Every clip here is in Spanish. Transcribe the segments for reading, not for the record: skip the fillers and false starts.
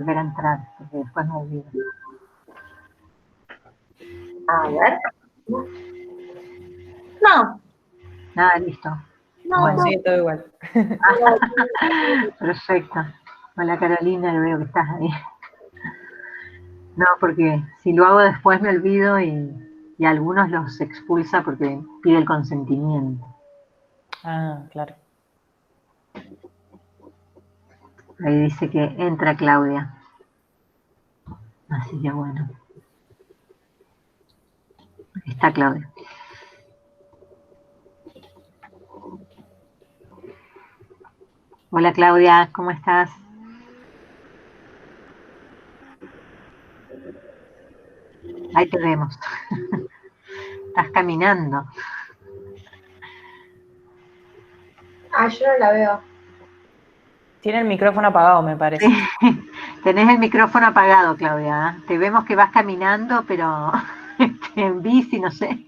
volver a entrar, porque después me olvido. A ver. No. Nada, listo. No, Bueno. Sí, todo igual. Perfecto. Hola Carolina, veo que estás ahí. No, porque si lo hago después me olvido y algunos los expulsa porque pide el consentimiento. Ah, claro. Ahí dice que entra Claudia. Así que bueno. Está Claudia. Hola Claudia, ¿cómo estás? Ahí te vemos. Estás caminando. Ah, yo no la veo. Tiene el micrófono apagado, me parece. Sí. Tenés el micrófono apagado, Claudia. ¿Eh? Te vemos que vas caminando, pero en bici, no sé.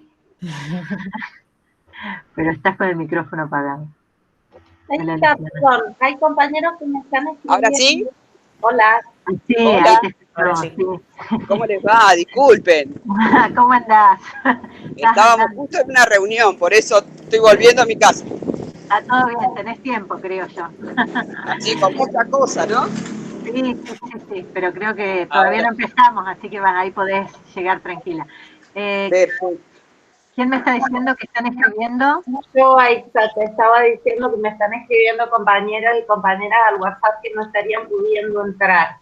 Pero estás con el micrófono apagado. Ahí Hola, está, Luciana. perdón. Hay compañeros que me están ¿Ahora escribiendo. sí? Hola. Sí, ahí Hola, te Ahora escuchamos, sí. sí. ¿cómo les va? Disculpen, ¿Cómo andás? ¿Estás estábamos andando? justo en una reunión, por eso estoy volviendo a mi casa. Está todo bien, tenés tiempo, creo yo. Así, con mucha cosa, ¿no? Sí, pero creo que A todavía ver, no empezamos, así que ahí podés llegar tranquila. Eh, perfecto. ¿Quién me está diciendo que están escribiendo? Yo ahí te estaba diciendo que me están escribiendo compañeros y compañeras al WhatsApp que no estarían pudiendo entrar.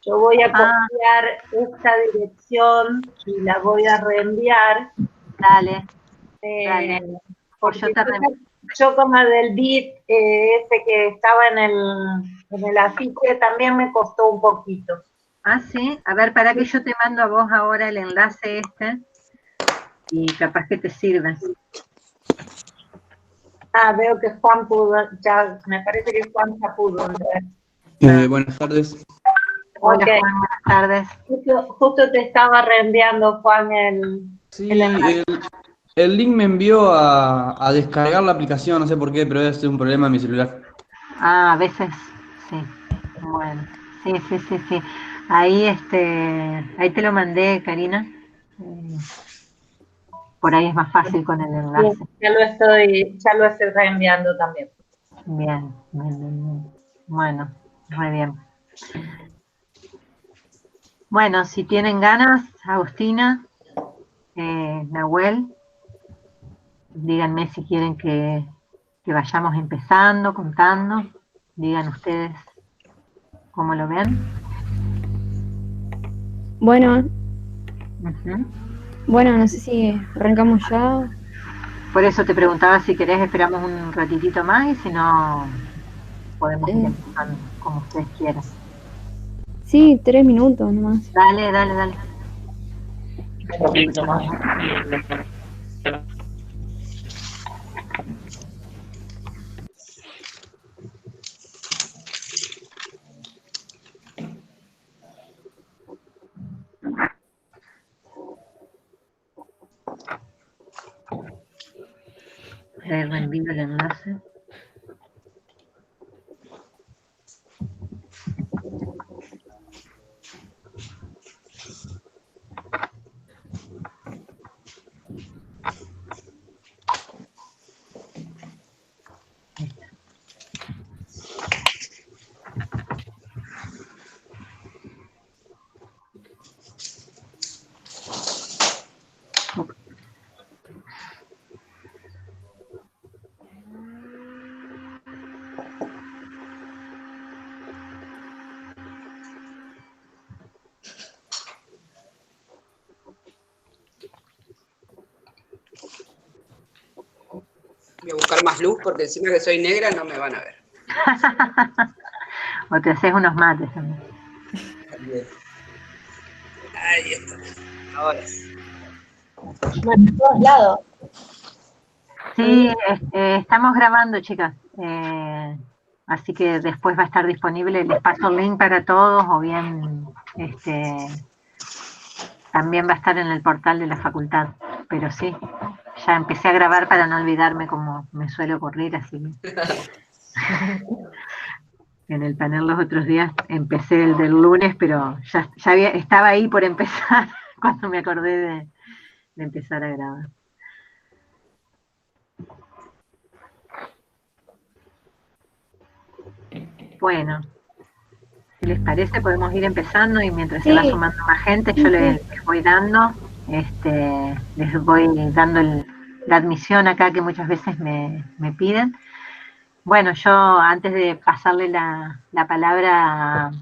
Yo voy a copiar esta dirección y la voy a reenviar. Dale, Eh, dale. Pues yo porque te yo como del beat ese que estaba en el afiche también me costó un poquito. Ah, sí. A ver, para que yo te mando a vos ahora el enlace este y capaz que te sirve. Ah, veo que Juan pudo, ya, me parece que Juan ya pudo entrar. Buenas tardes. Hola Ok. Juan, buenas tardes. Justo te estaba reenviando, Juan, Sí, el enlace. el link me envió a descargar la aplicación, no sé por qué, pero debe ser un problema en mi celular. Ah, a veces, sí. Bueno, sí. Ahí, ahí te lo mandé, Karina. Eh, por ahí es más fácil con el enlace. Ya lo estoy reenviando también. Bien. Bueno, muy bien. Bueno, si tienen ganas, Agustina, Nahuel, díganme si quieren que vayamos empezando, contando. Digan ustedes cómo lo ven. Bueno, Ujú. bueno, no sé si arrancamos ya. Por eso te preguntaba si querés, esperamos un ratitito más y si no, podemos ir Eh, empezando como ustedes quieran. sí, 3 minutos nomás. Dale. Ahí reenvío el enlace. Ahí está. Voy a buscar más luz porque encima que soy negra no me van a ver. O te haces unos mates también. Ahí está. Ahora sí. Bueno, en todos lados. Sí, estamos grabando, chicas. Así que después va a estar disponible. Les paso el link para todos o bien también va a estar en el portal de la facultad. Pero sí, ya empecé a grabar para no olvidarme como me suele ocurrir, así que en el panel los otros días, empecé el del lunes, pero ya estaba ahí por empezar cuando me acordé de empezar a grabar. Bueno, si les parece podemos ir empezando y mientras se va sumando más gente yo les voy dando, les voy dando la admisión acá que muchas veces me piden. Bueno, yo antes de pasarle la palabra a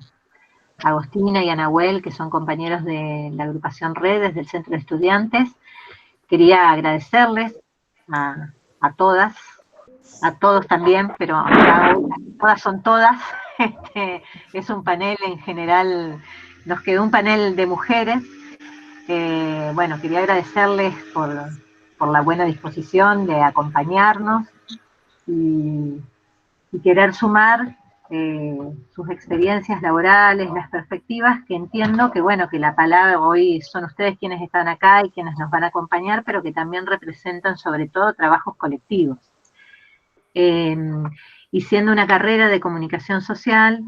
Agostina y a Nahuel, que son compañeros de la agrupación Redes del Centro de Estudiantes, quería agradecerles a todas, a todos también, pero todas son todas. Es un panel en general, nos quedó un panel de mujeres. Bueno, quería agradecerles por la buena disposición de acompañarnos y querer sumar sus experiencias laborales, las perspectivas, que entiendo que, bueno, que la palabra hoy son ustedes quienes están acá y quienes nos van a acompañar, pero que también representan sobre todo trabajos colectivos. Y siendo una carrera de comunicación social,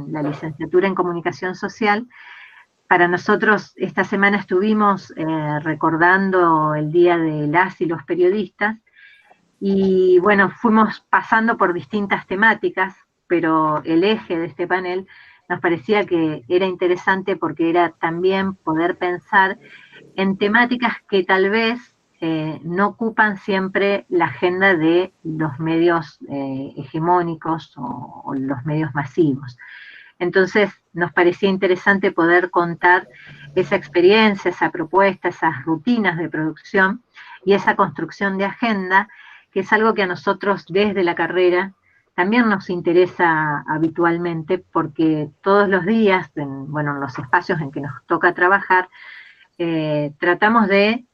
la licenciatura en comunicación social, para nosotros esta semana estuvimos recordando el Día de las y los periodistas, y bueno, fuimos pasando por distintas temáticas, pero el eje de este panel nos parecía que era interesante porque era también poder pensar en temáticas que tal vez no ocupan siempre la agenda de los medios hegemónicos o los medios masivos. Entonces nos parecía interesante poder contar esa experiencia, esa propuesta, esas rutinas de producción y esa construcción de agenda, que es algo que a nosotros desde la carrera también nos interesa habitualmente, porque todos los días, en los espacios en que nos toca trabajar, tratamos de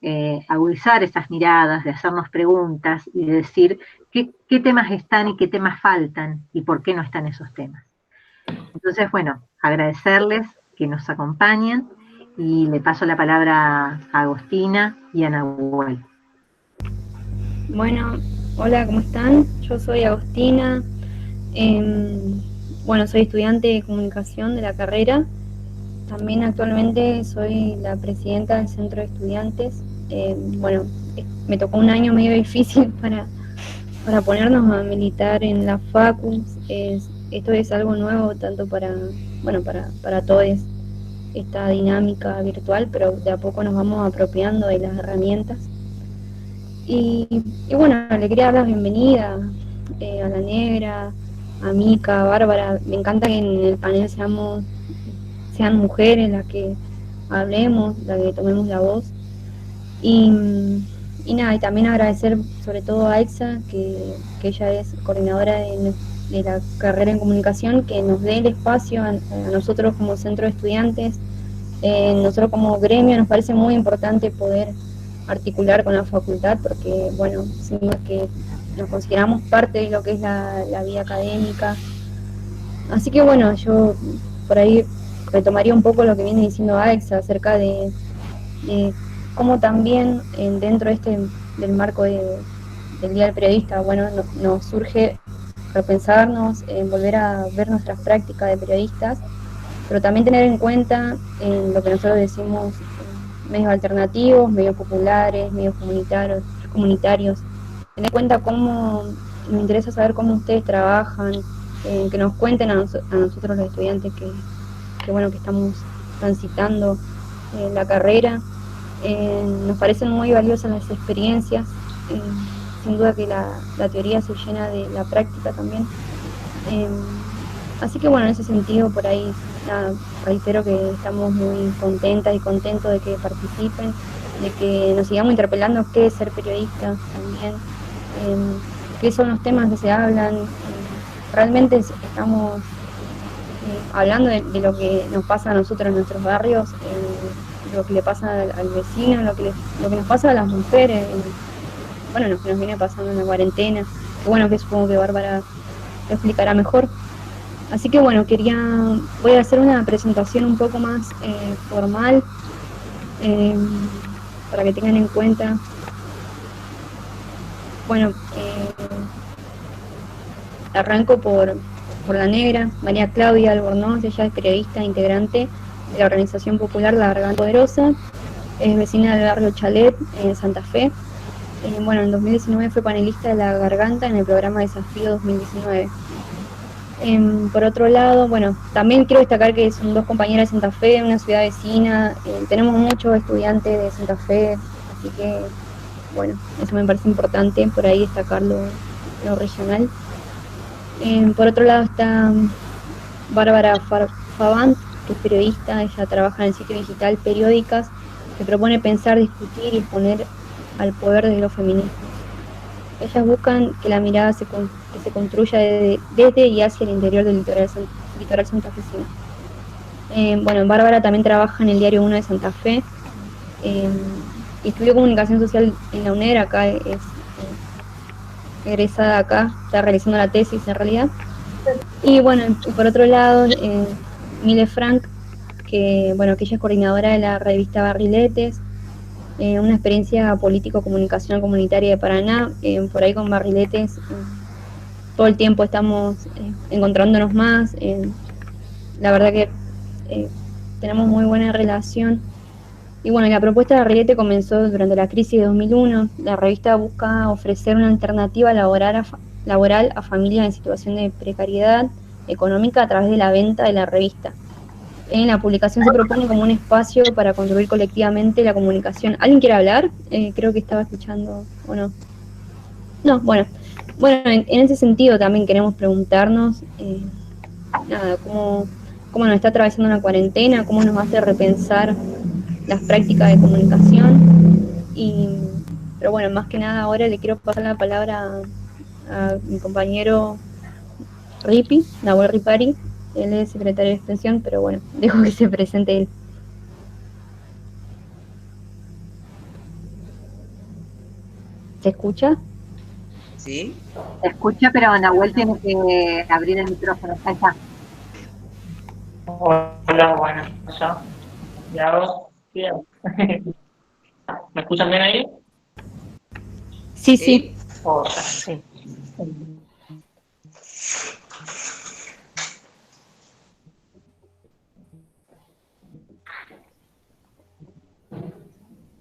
agudizar esas miradas, de hacernos preguntas y de decir qué temas están y qué temas faltan y por qué no están esos temas. Entonces, bueno, agradecerles que nos acompañen y le paso la palabra a Agostina y a Nahuel. Bueno, hola, ¿cómo están? Yo soy Agostina, soy estudiante de comunicación de la carrera. También actualmente soy la presidenta del Centro de Estudiantes. Me tocó un año medio difícil para ponernos a militar en la facu. Esto es algo nuevo tanto para todos, esta dinámica virtual, pero de a poco nos vamos apropiando de las herramientas. Y bueno, le quería dar la bienvenida a la Negra, a Mica, a Bárbara. Me encanta que en el panel sean mujeres las que hablemos, las que tomemos la voz. Y nada, y también agradecer sobre todo a Aixa, que ella es coordinadora de la carrera en comunicación, que nos dé el espacio a nosotros como centro de estudiantes. Nosotros como gremio nos parece muy importante poder articular con la facultad, porque bueno, decimos que nos consideramos parte de lo que es la vida académica. Así que bueno, yo por ahí retomaría un poco lo que viene diciendo Aixa acerca de cómo también dentro del marco del Día del Periodista, bueno, nos surge repensarnos, volver a ver nuestras prácticas de periodistas, pero también tener en cuenta lo que nosotros decimos medios alternativos, medios populares, medios comunitarios. Tener en cuenta cómo, me interesa saber cómo ustedes trabajan, que nos cuenten a nosotros los estudiantes que estamos transitando la carrera. Nos parecen muy valiosas las experiencias, sin duda que la teoría se llena de la práctica también. Así que bueno, en ese sentido, por ahí, nada, reitero que estamos muy contentas y contentos de que participen, de que nos sigamos interpelando qué es ser periodista también, qué son los temas que se hablan. Realmente estamos hablando de lo que nos pasa a nosotros en nuestros barrios, lo que le pasa al vecino, lo que nos pasa a las mujeres, lo que nos viene pasando en la cuarentena, que supongo que Bárbara lo explicará mejor. Así que bueno, voy a hacer una presentación un poco más formal, para que tengan en cuenta. Arranco por La Negra, María Claudia Albornoz, ella es periodista integrante de la organización popular La Garganta Poderosa, es vecina del barrio Chalet, en Santa Fe. Bueno, en 2019 fue panelista de La Garganta en el programa Desafío 2019. Por otro lado, bueno, también quiero destacar que son dos compañeras de Santa Fe, una ciudad vecina, tenemos muchos estudiantes de Santa Fe, así que, bueno, eso me parece importante por ahí destacarlo lo regional. Por otro lado está Bárbara Favant, que es periodista, ella trabaja en el sitio digital Periódicas, que propone pensar, discutir y exponer al poder desde los feminismos. Ellas buscan que la mirada se construya desde y hacia el interior del litoral santafesino. Bueno, Bárbara también trabaja en el Diario 1 de Santa Fe, estudió comunicación social en la UNER, acá es egresada acá, está realizando la tesis en realidad. Y bueno, por otro lado, Mile Frank, que ella es coordinadora de la revista Barriletes, una experiencia político-comunicación comunitaria de Paraná. Por ahí con Barriletes todo el tiempo estamos encontrándonos más, la verdad que tenemos muy buena relación. Y bueno, la propuesta de Barrilete comenzó durante la crisis de 2001. La revista busca ofrecer una alternativa laboral a familias en situación de precariedad económica a través de la venta de la revista. En la publicación se propone como un espacio para construir colectivamente la comunicación. ¿Alguien quiere hablar? Creo que estaba escuchando, ¿o no? No, bueno, en ese sentido también queremos preguntarnos, cómo nos está atravesando una cuarentena, cómo nos hace repensar las prácticas de comunicación. Pero bueno, más que nada ahora le quiero pasar la palabra a mi compañero Ripi, Nahuel Ripari. Él es secretario de extensión, pero bueno, dejo que se presente él. ¿Se escucha? ¿Sí? Se escucha, pero Nahuel tiene que abrir el micrófono. Ahí está. Hola, bueno, ya hago bien. ¿Me escuchan bien ahí? Sí, sí. O sea, sí.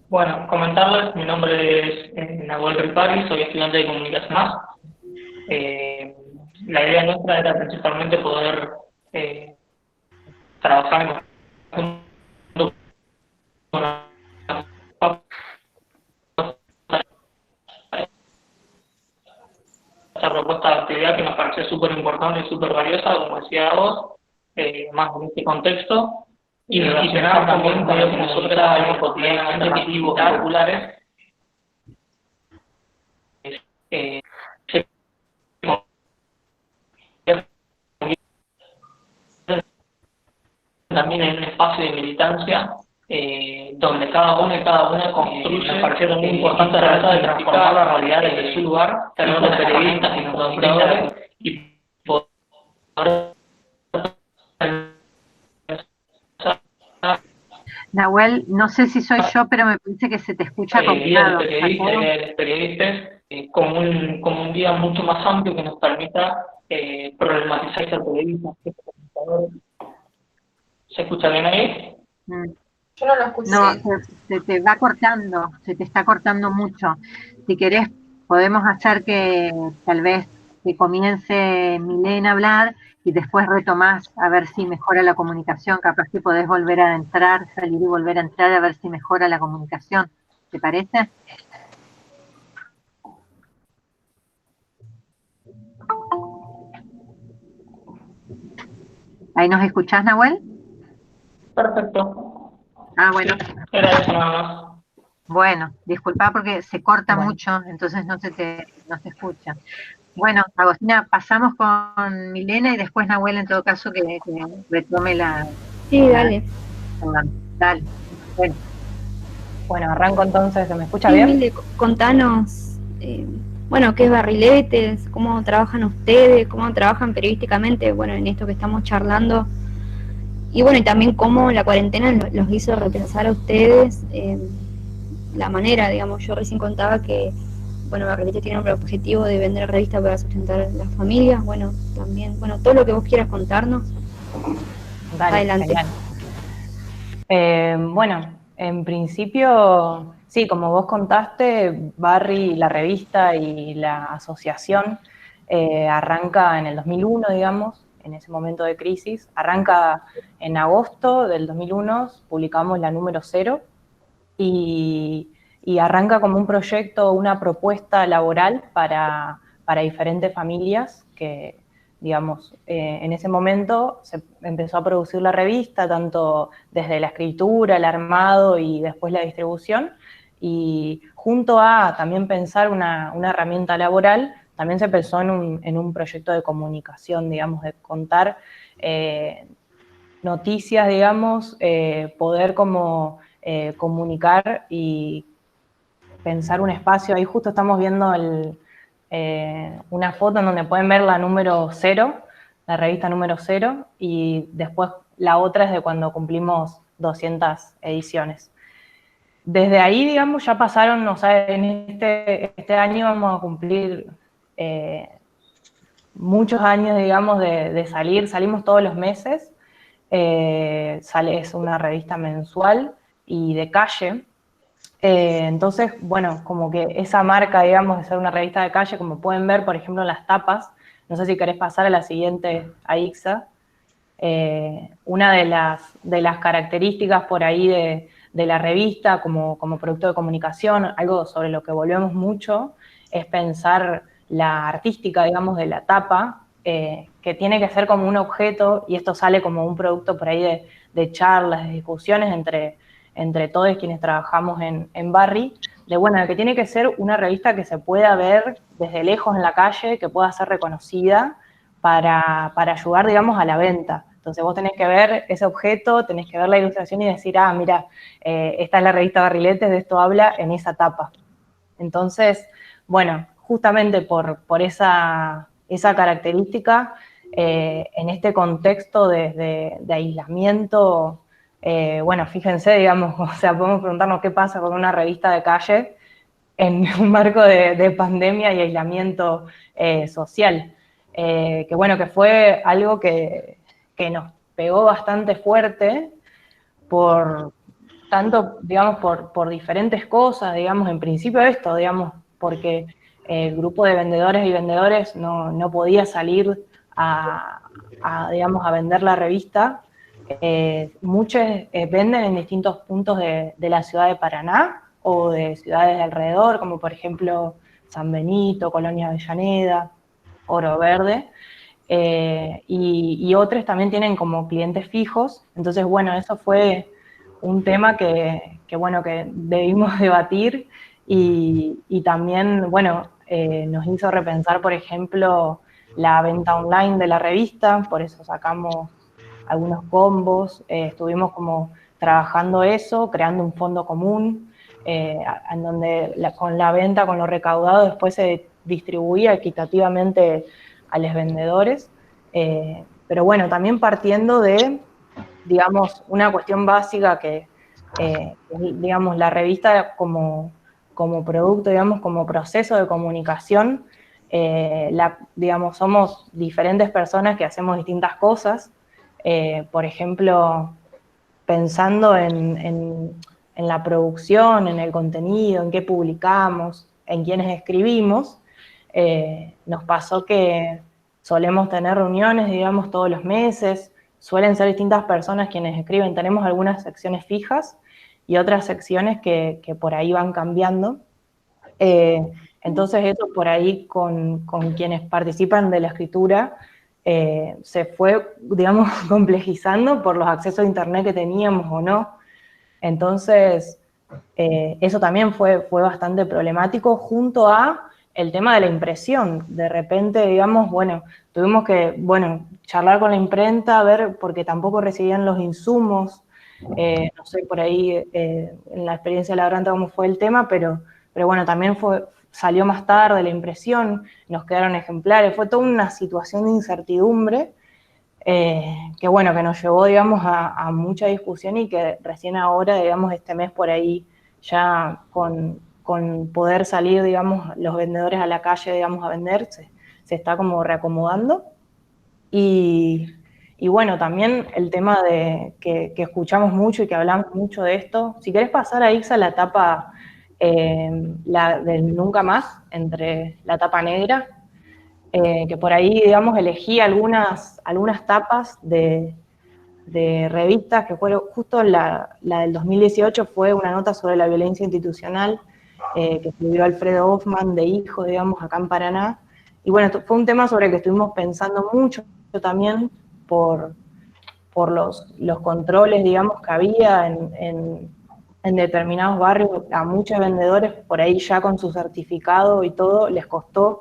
Bueno, comentarles, mi nombre es Nahuel Ripari, soy estudiante de comunicación más. La idea nuestra era principalmente poder trabajar en esta propuesta de actividad que nos pareció súper importante y súper valiosa, como decía vos, más en este contexto, y relacionar también con lo que nosotros sabemos cotidianamente activos populares. También en un espacio de militancia donde cada uno y cada una construye. Me pareció muy importante tratar de transformar la realidad desde su lugar, tener los periodistas y los comunicadores y poder. Nahuel, no sé si soy yo, pero me parece que se te escucha combinado. Periodistas como un día mucho más amplio que nos permita problematizar el periodismo. ¿Se escucha bien ahí? Yo no lo escuché. No, se te va cortando, se te está cortando mucho. Si querés, podemos hacer que tal vez que comience Milena a hablar y después retomás a ver si mejora la comunicación. Capaz que podés volver a entrar, salir y volver a entrar a ver si mejora la comunicación. ¿Te parece? ¿Ahí nos escuchás, Nahuel? Perfecto. Ah, bueno. Era eso nada más. Bueno, disculpa porque se corta mucho, entonces no se escucha. Bueno, Agostina, pasamos con Milena y después Nahuel en todo caso que retome la... Sí, dale. Dale. Bueno, arranco entonces, ¿se me escucha Sí, bien? Mile, contanos, qué es Barriletes, cómo trabajan ustedes, cómo trabajan periodísticamente, bueno, en esto que estamos charlando. Y bueno, y también cómo la cuarentena los hizo repensar a ustedes la manera, digamos, yo recién contaba que bueno, Barrilete tiene el objetivo de vender revistas para sustentar las familias, bueno, también, bueno, todo lo que vos quieras contarnos. Dale, Adelante. Genial. Bueno, en principio, sí, como vos contaste, Barry, la revista y la asociación arranca en el 2001, digamos, en ese momento de crisis. Arranca en agosto del 2001, publicamos la número 0 y arranca como un proyecto, una propuesta laboral para diferentes familias que, digamos, en ese momento se empezó a producir la revista, tanto desde la escritura, el armado y después la distribución, y junto a también pensar una herramienta laboral, también se pensó en un proyecto de comunicación, digamos, de contar noticias, digamos, poder como comunicar y pensar un espacio. Ahí justo estamos viendo una foto en donde pueden ver la número 0, la revista número 0, y después la otra es de cuando cumplimos 200 ediciones. Desde ahí, digamos, ya pasaron, o sea, en este año vamos a cumplir muchos años, digamos, de salir, salimos todos los meses, es una revista mensual y de calle. Entonces, bueno, como que esa marca, digamos, de ser una revista de calle, como pueden ver, por ejemplo, en las tapas, no sé si querés pasar a la siguiente, a Ixa, una de las características por ahí de la revista como producto de comunicación, algo sobre lo que volvemos mucho, es pensar la artística, digamos, de la tapa, que tiene que ser como un objeto, y esto sale como un producto por ahí de charlas, de discusiones entre todos quienes trabajamos en Barry, de que tiene que ser una revista que se pueda ver desde lejos en la calle, que pueda ser reconocida para ayudar, digamos, a la venta. Entonces vos tenés que ver ese objeto, tenés que ver la ilustración y decir, ah, mira, esta es la revista Barriletes, de esto habla en esa tapa. Entonces, bueno, justamente por esa característica, en este contexto de aislamiento, bueno, fíjense, digamos, o sea, podemos preguntarnos qué pasa con una revista de calle en un marco de pandemia y aislamiento social. Que bueno, que fue algo que nos pegó bastante fuerte tanto, digamos, por diferentes cosas, digamos, en principio esto, digamos, porque el grupo de vendedores y vendedores no podía salir digamos, a vender la revista. Muchos venden en distintos puntos de la ciudad de Paraná o de ciudades de alrededor, como por ejemplo San Benito, Colonia Avellaneda, Oro Verde, y otros también tienen como clientes fijos. Entonces, bueno, eso fue un tema que debimos debatir y también, bueno, nos hizo repensar, por ejemplo, la venta online de la revista, por eso sacamos algunos combos, estuvimos como trabajando eso, creando un fondo común, en donde con la venta, con lo recaudado, después se distribuía equitativamente a los vendedores, pero bueno, también partiendo de, digamos, una cuestión básica que digamos, la revista como producto, digamos, como proceso de comunicación, digamos, somos diferentes personas que hacemos distintas cosas. Por ejemplo, pensando en la producción, en el contenido, en qué publicamos, en quiénes escribimos, nos pasó que solemos tener reuniones, digamos, todos los meses, suelen ser distintas personas quienes escriben, tenemos algunas secciones fijas y otras secciones que por ahí van cambiando. Entonces eso por ahí con quienes participan de la escritura se fue, digamos, complejizando por los accesos a internet que teníamos o no. Entonces eso también fue bastante problemático, junto a el tema de la impresión. De repente, digamos, bueno, tuvimos que, charlar con la imprenta, ver, porque tampoco recibían los insumos, no sé por ahí en la experiencia laborante cómo fue el tema, pero bueno, también salió más tarde la impresión, nos quedaron ejemplares, fue toda una situación de incertidumbre que bueno, que nos llevó, digamos, a mucha discusión y que recién ahora, digamos, este mes por ahí ya con con poder salir, digamos, los vendedores a la calle, digamos, a vender, se está como reacomodando. Y bueno, también el tema de que escuchamos mucho y que hablamos mucho de esto. Si querés pasar a Ixa la etapa la del nunca más, entre la tapa negra, que por ahí, digamos, elegí algunas tapas de revistas, que fue justo la del 2018 fue una nota sobre la violencia institucional, que escribió Alfredo Hoffman, de Hijo, digamos, acá en Paraná. Y bueno, fue un tema sobre el que estuvimos pensando mucho también por los controles, digamos, que había en determinados barrios. A muchos vendedores por ahí ya con su certificado y todo les costó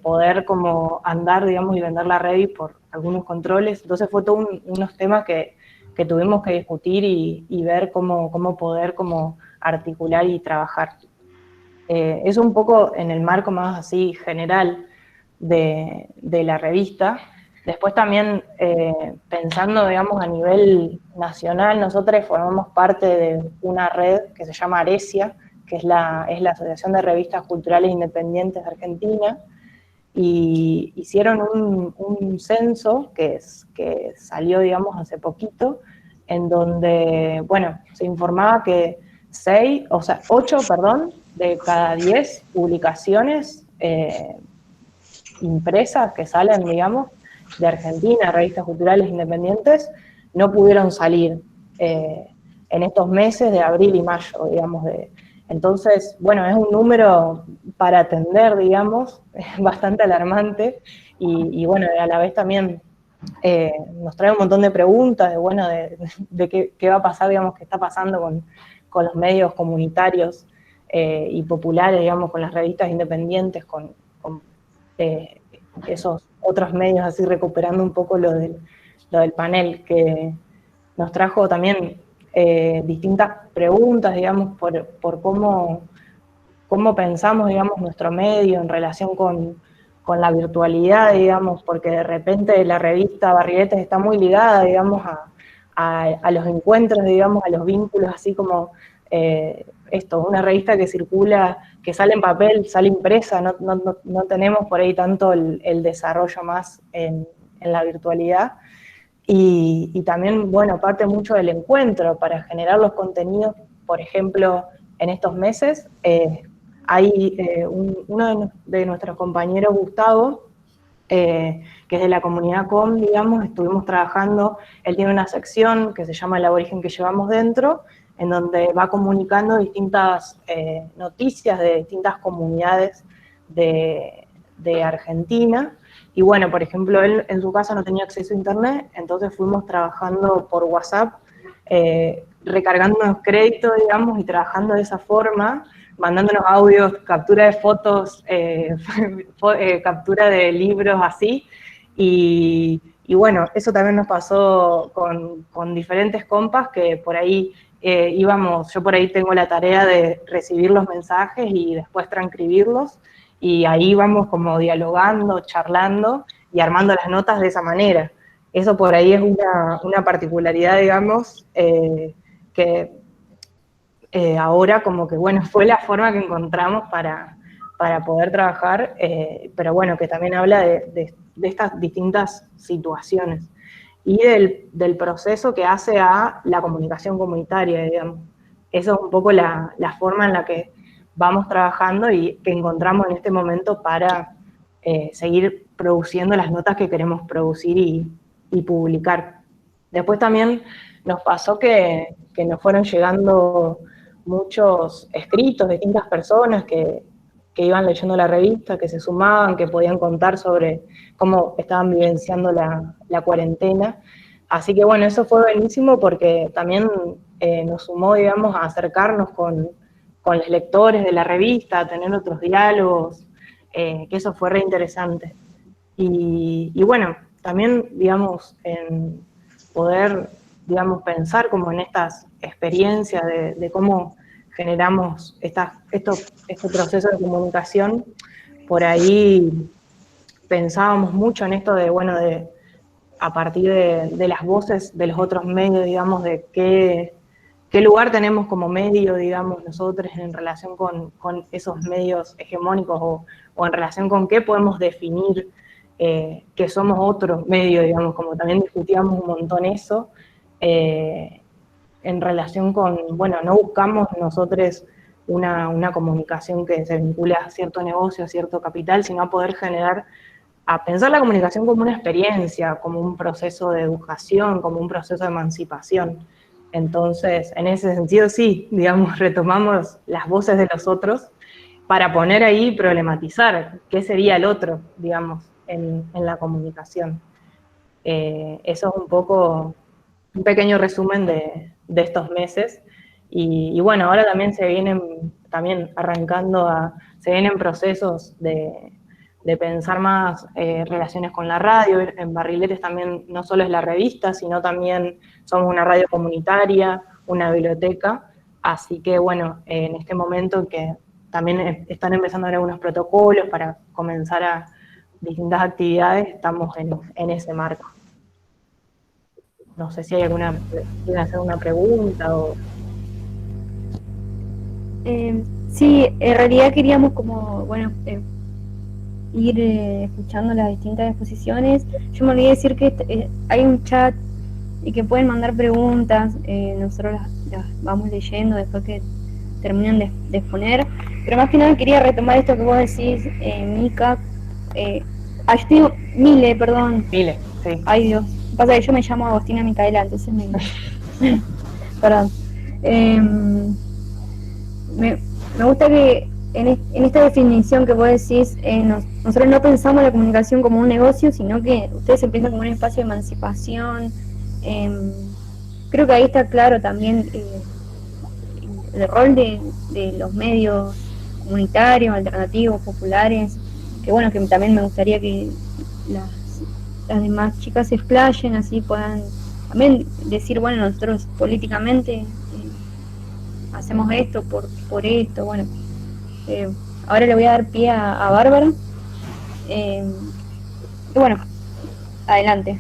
poder como andar, digamos, y vender la Revi por algunos controles. Entonces fue todo unos temas que tuvimos que discutir y ver cómo poder como articular y trabajar. Eso un poco en el marco más así general de la revista. Después también pensando, digamos, a nivel nacional, nosotros formamos parte de una red que se llama Aresia, que es la Asociación de Revistas Culturales Independientes de Argentina, y hicieron un censo que salió, digamos, hace poquito, en donde, bueno, se informaba que 8 de cada 10 publicaciones impresas que salen, digamos, de Argentina, revistas culturales independientes, no pudieron salir en estos meses de abril y mayo, digamos. Entonces, bueno, es un número para atender, digamos, bastante alarmante, y bueno, a la vez también nos trae un montón de preguntas de qué va a pasar, digamos, qué está pasando con los medios comunitarios y populares, digamos, con las revistas independientes, con esos otros medios, así recuperando un poco lo del panel, que nos trajo también distintas preguntas, digamos, por cómo pensamos, digamos, nuestro medio en relación con la virtualidad, digamos, porque de repente la revista Barriguetes está muy ligada, digamos, a los encuentros, digamos, a los vínculos, así como una revista que circula, que sale en papel, sale impresa, no tenemos por ahí tanto el desarrollo más en la virtualidad. Y también, bueno, parte mucho del encuentro para generar los contenidos. Por ejemplo, en estos meses hay uno de nuestros compañeros, Gustavo, que es de la comunidad COM, digamos, estuvimos trabajando. Él tiene una sección que se llama El Aborigen que llevamos dentro, en donde va comunicando distintas noticias de distintas comunidades de Argentina. Y bueno, por ejemplo, él en su casa no tenía acceso a internet, entonces fuimos trabajando por WhatsApp, recargándonos créditos, digamos, y trabajando de esa forma, mandándonos audios, captura de fotos, captura de libros, así. Y bueno, eso también nos pasó con diferentes compas que por ahí yo por ahí tengo la tarea de recibir los mensajes y después transcribirlos, y ahí vamos como dialogando, charlando y armando las notas de esa manera. Eso por ahí es una particularidad, digamos, que ahora como que, bueno, fue la forma que encontramos para poder trabajar, pero bueno, que también habla de estas distintas situaciones y del proceso que hace a la comunicación comunitaria, digamos. Eso es un poco la forma en la que vamos trabajando y que encontramos en este momento para seguir produciendo las notas que queremos producir y publicar. Después también nos pasó que nos fueron llegando muchos escritos de distintas personas que iban leyendo la revista, que se sumaban, que podían contar sobre cómo estaban vivenciando la cuarentena. Así que bueno, eso fue buenísimo porque también nos sumó, digamos, a acercarnos con los lectores de la revista, a tener otros diálogos, que eso fue re interesante. Y bueno, también, digamos, en poder, digamos, pensar como en estas experiencias de cómo generamos este proceso de comunicación. Por ahí pensábamos mucho en esto a partir de las voces de los otros medios, digamos, de qué qué lugar tenemos como medio, digamos, nosotros en relación con esos medios hegemónicos o en relación con qué podemos definir que somos otro medio, digamos, como también discutíamos un montón eso, en relación con, bueno, no buscamos nosotros una comunicación que se vincule a cierto negocio, a cierto capital, sino a poder generar, a pensar la comunicación como una experiencia, como un proceso de educación, como un proceso de emancipación. Entonces, en ese sentido, sí, digamos, retomamos las voces de los otros para poner ahí y problematizar qué sería el otro, digamos, en la comunicación. Eso es un poco, un pequeño resumen de estos meses. Y bueno, ahora también se vienen se vienen procesos de pensar más relaciones con la radio. En Barriletes también no solo es la revista, sino también somos una radio comunitaria, una biblioteca, así que bueno, en este momento que también están empezando a haber algunos protocolos para comenzar a distintas actividades, estamos en ese marco. No sé si hay quieren hacer una pregunta o... Sí, en realidad queríamos como, bueno, ir escuchando las distintas exposiciones. Yo me olvidé decir que hay un chat y que pueden mandar preguntas, nosotros las vamos leyendo después que terminan de exponer, pero más que nada quería retomar esto que vos decís, Mica, yo digo Mile, perdón. Mile, sí. Ay Dios, pasa que yo me llamo Agostina Micaela, entonces perdón. Me gusta que en esta definición que vos decís, nosotros no pensamos la comunicación como un negocio, sino que ustedes se piensan como un espacio de emancipación. Creo que ahí está claro también el rol de los medios comunitarios, alternativos, populares, que bueno, que también me gustaría que las demás chicas se explayen, así puedan también decir, bueno, nosotros políticamente hacemos esto por esto, bueno. Ahora le voy a dar pie a Bárbara. Y bueno, adelante.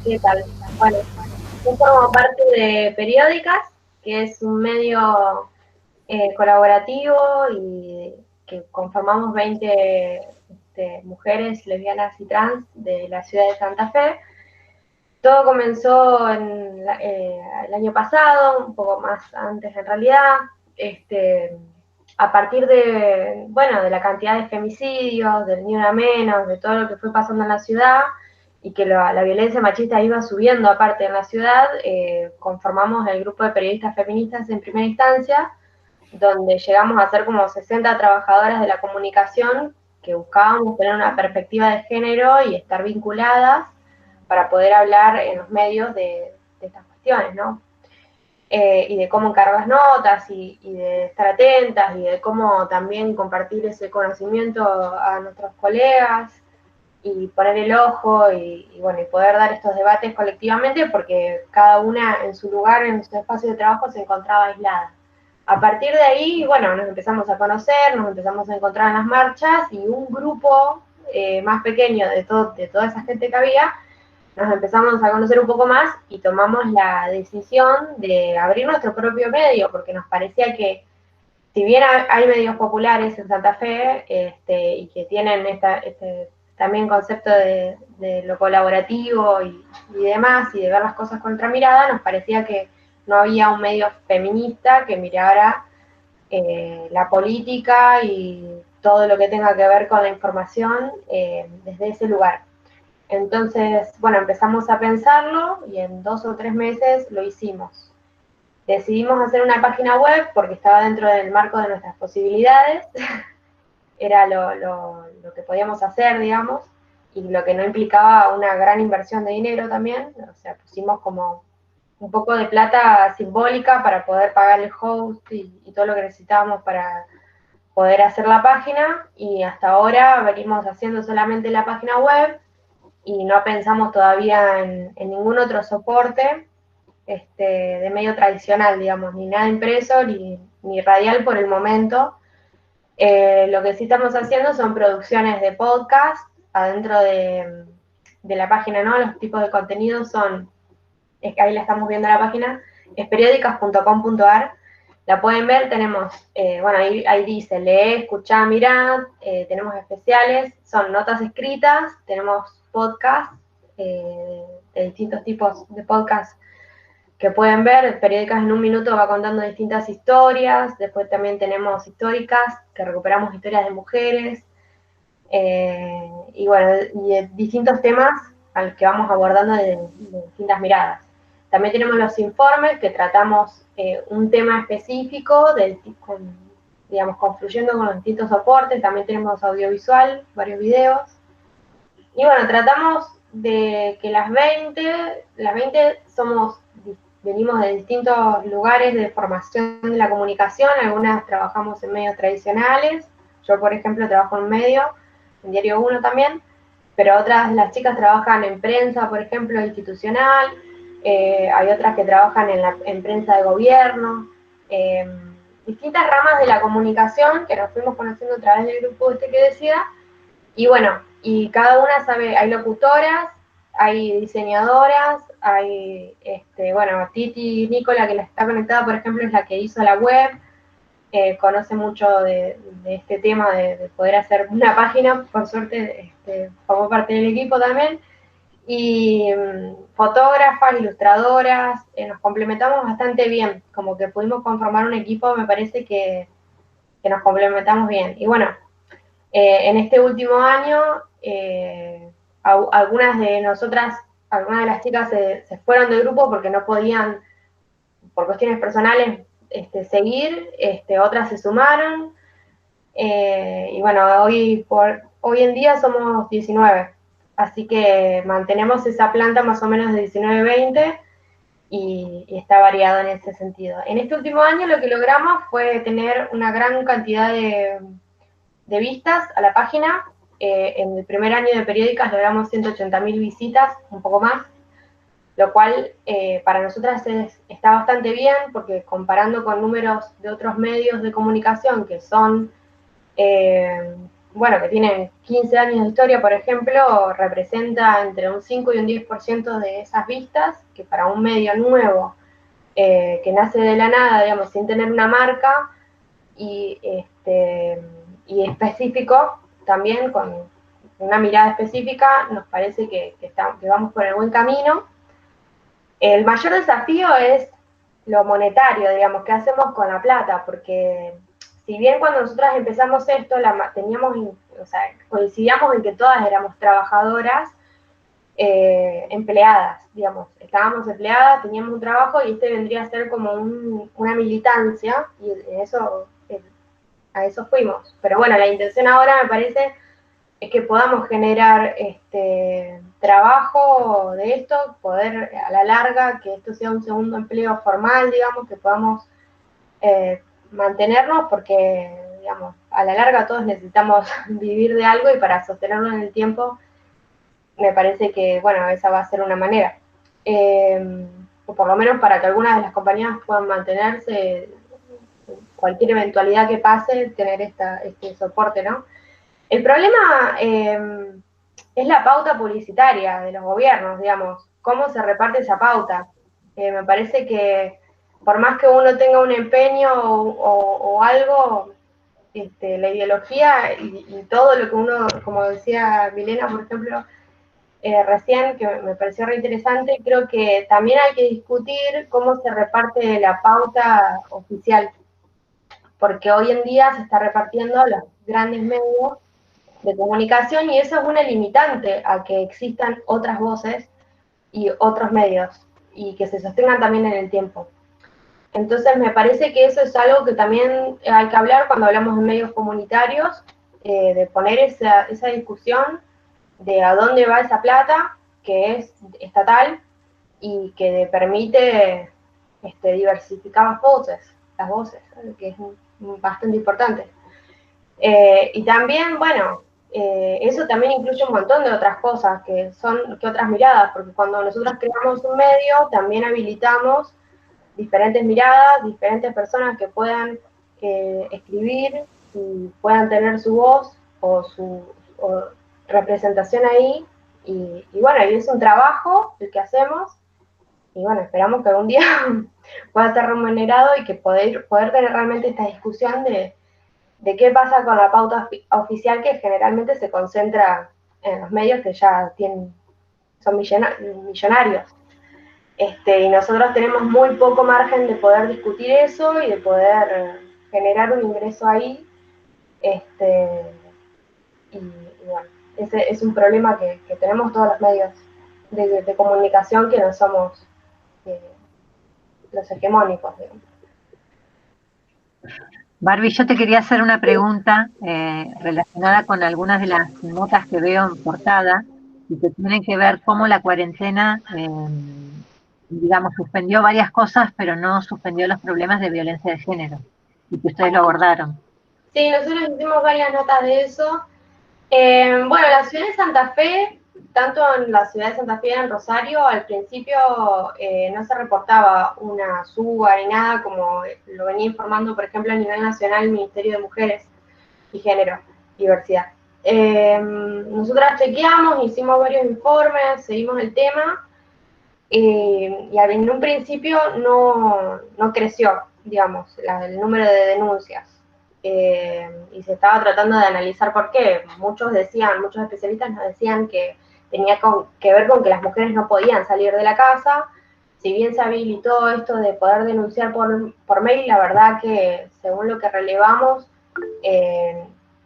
¿Qué tal? Bueno, yo formo parte de Periódicas, que es un medio colaborativo y que conformamos 20 mujeres lesbianas y trans de la ciudad de Santa Fe. Todo comenzó el año pasado, un poco más antes en realidad, a partir de la cantidad de femicidios, del Ni Una Menos, de todo lo que fue pasando en la ciudad, y que la violencia machista iba subiendo aparte en la ciudad, conformamos el grupo de periodistas feministas en primera instancia, donde llegamos a ser como 60 trabajadoras de la comunicación que buscábamos tener una perspectiva de género y estar vinculadas para poder hablar en los medios de estas cuestiones, ¿no? Y de cómo encargar las notas y de estar atentas y de cómo también compartir ese conocimiento a nuestros colegas y poner el ojo y poder dar estos debates colectivamente, porque cada una en su lugar, en su espacio de trabajo se encontraba aislada. A partir de ahí, bueno, nos empezamos a conocer, nos empezamos a encontrar en las marchas y un grupo más pequeño de toda esa gente que había, nos empezamos a conocer un poco más y tomamos la decisión de abrir nuestro propio medio, porque nos parecía que, si bien hay medios populares en Santa Fe y que tienen este también concepto de lo colaborativo y demás, y de ver las cosas con otra mirada, nos parecía que no había un medio feminista que mirara la política y todo lo que tenga que ver con la información desde ese lugar. Entonces, bueno, empezamos a pensarlo y en 2 o 3 meses lo hicimos. Decidimos hacer una página web porque estaba dentro del marco de nuestras posibilidades, era lo que podíamos hacer, digamos, y lo que no implicaba una gran inversión de dinero también, o sea, pusimos como un poco de plata simbólica para poder pagar el host y todo lo que necesitábamos para poder hacer la página, y hasta ahora venimos haciendo solamente la página web, y no pensamos todavía en ningún otro soporte de medio tradicional, digamos, ni nada impreso, ni radial por el momento. Lo que sí estamos haciendo son producciones de podcast adentro de la página, ¿no? Los tipos de contenidos son, es que ahí la estamos viendo en la página, es periódicas.com.ar. La pueden ver, tenemos, bueno, ahí dice, lee, escuchá, mirá, tenemos especiales, son notas escritas, tenemos podcasts, de distintos tipos de podcasts que pueden ver. Periódicas en un minuto va contando distintas historias, después también tenemos históricas, que recuperamos historias de mujeres, y bueno, y de distintos temas al que vamos abordando de distintas miradas. También tenemos los informes, que tratamos un tema específico, digamos, confluyendo con los distintos soportes. También tenemos audiovisual, varios videos. Y bueno, tratamos de que las 20 venimos de distintos lugares de formación de la comunicación. Algunas trabajamos en medios tradicionales. Yo, por ejemplo, trabajo en en Diario 1 también, pero otras de las chicas trabajan en prensa, por ejemplo, institucional. Hay otras que trabajan en prensa de gobierno, distintas ramas de la comunicación que nos fuimos conociendo a través del grupo que decía, y bueno, y cada una sabe, hay locutoras, hay diseñadoras, hay, bueno, Titi Nicola, que la está conectada, por ejemplo, es la que hizo la web, conoce mucho de este tema de poder hacer una página, por suerte formó parte del equipo también, y fotógrafas, ilustradoras, nos complementamos bastante bien, como que pudimos conformar un equipo, me parece que nos complementamos bien. Y bueno, en este último año, algunas de nosotras, algunas de las chicas se fueron del grupo porque no podían, por cuestiones personales, seguir, otras se sumaron, y bueno, hoy en día somos 19, así que mantenemos esa planta más o menos de 19-20 y está variado en ese sentido. En este último año lo que logramos fue tener una gran cantidad de vistas a la página. En el primer año de Periódicas logramos 180.000 visitas, un poco más, lo cual para nosotras está bastante bien, porque comparando con números de otros medios de comunicación que son, bueno, que tienen 15 años de historia, por ejemplo, representa entre un 5 y un 10% de esas vistas, que para un medio nuevo, que nace de la nada, digamos, sin tener una marca, y específico, también con una mirada específica, nos parece que vamos por el buen camino. El mayor desafío es lo monetario, digamos, qué hacemos con la plata, porque si bien cuando nosotras empezamos esto, coincidíamos en que todas éramos trabajadoras, empleadas, digamos, estábamos empleadas, teníamos un trabajo y vendría a ser como una militancia, y a eso fuimos. Pero bueno, la intención ahora me parece es que podamos generar trabajo de esto, poder a la larga que esto sea un segundo empleo formal, digamos, que podamos mantenernos, porque, digamos, a la larga todos necesitamos vivir de algo, y para sostenerlo en el tiempo me parece que, bueno, esa va a ser una manera. O por lo menos para que algunas de las compañías puedan mantenerse, cualquier eventualidad que pase, tener este soporte, ¿no? El problema es la pauta publicitaria de los gobiernos, digamos, cómo se reparte esa pauta. Me parece que por más que uno tenga un empeño o algo, la ideología y todo lo que uno, como decía Milena, por ejemplo, recién, que me pareció re interesante, creo que también hay que discutir cómo se reparte la pauta oficial, porque hoy en día se está repartiendo a los grandes medios de comunicación, y eso es una limitante a que existan otras voces y otros medios, y que se sostengan también en el tiempo. Entonces me parece que eso es algo que también hay que hablar cuando hablamos de medios comunitarios, de poner esa discusión de a dónde va esa plata, que es estatal, y que permite diversificar las voces, que es bastante importante. Y también, bueno, eso también incluye un montón de otras cosas, que otras miradas, porque cuando nosotros creamos un medio, también habilitamos diferentes miradas, diferentes personas que puedan escribir y puedan tener su voz o su representación ahí, y bueno, y es un trabajo el que hacemos, bueno, esperamos que algún día pueda ser remunerado y que poder tener realmente esta discusión de qué pasa con la pauta oficial que generalmente se concentra en los medios que ya son millonarios. Y nosotros tenemos muy poco margen de poder discutir eso y de poder generar un ingreso ahí. Y bueno, ese es un problema que tenemos todos los medios de comunicación que no somos los hegemónicos, digamos. Barbie, yo te quería hacer una pregunta relacionada con algunas de las notas que veo en portada y que tienen que ver cómo la cuarentena, digamos, suspendió varias cosas, pero no suspendió los problemas de violencia de género, y que ustedes lo abordaron. Sí, nosotros hicimos varias notas de eso. Bueno, la ciudad de Santa Fe, tanto en la ciudad de Santa Fe y en Rosario, al principio no se reportaba una suba ni nada, como lo venía informando, por ejemplo, a nivel nacional el Ministerio de Mujeres y Género, Diversidad. Nosotras chequeamos, hicimos varios informes, seguimos el tema, y en un principio no creció, digamos, el número de denuncias. Y se estaba tratando de analizar por qué. Muchos especialistas nos decían que tenía que ver con que las mujeres no podían salir de la casa. Si bien se habilitó esto de poder denunciar por mail, la verdad que según lo que relevamos,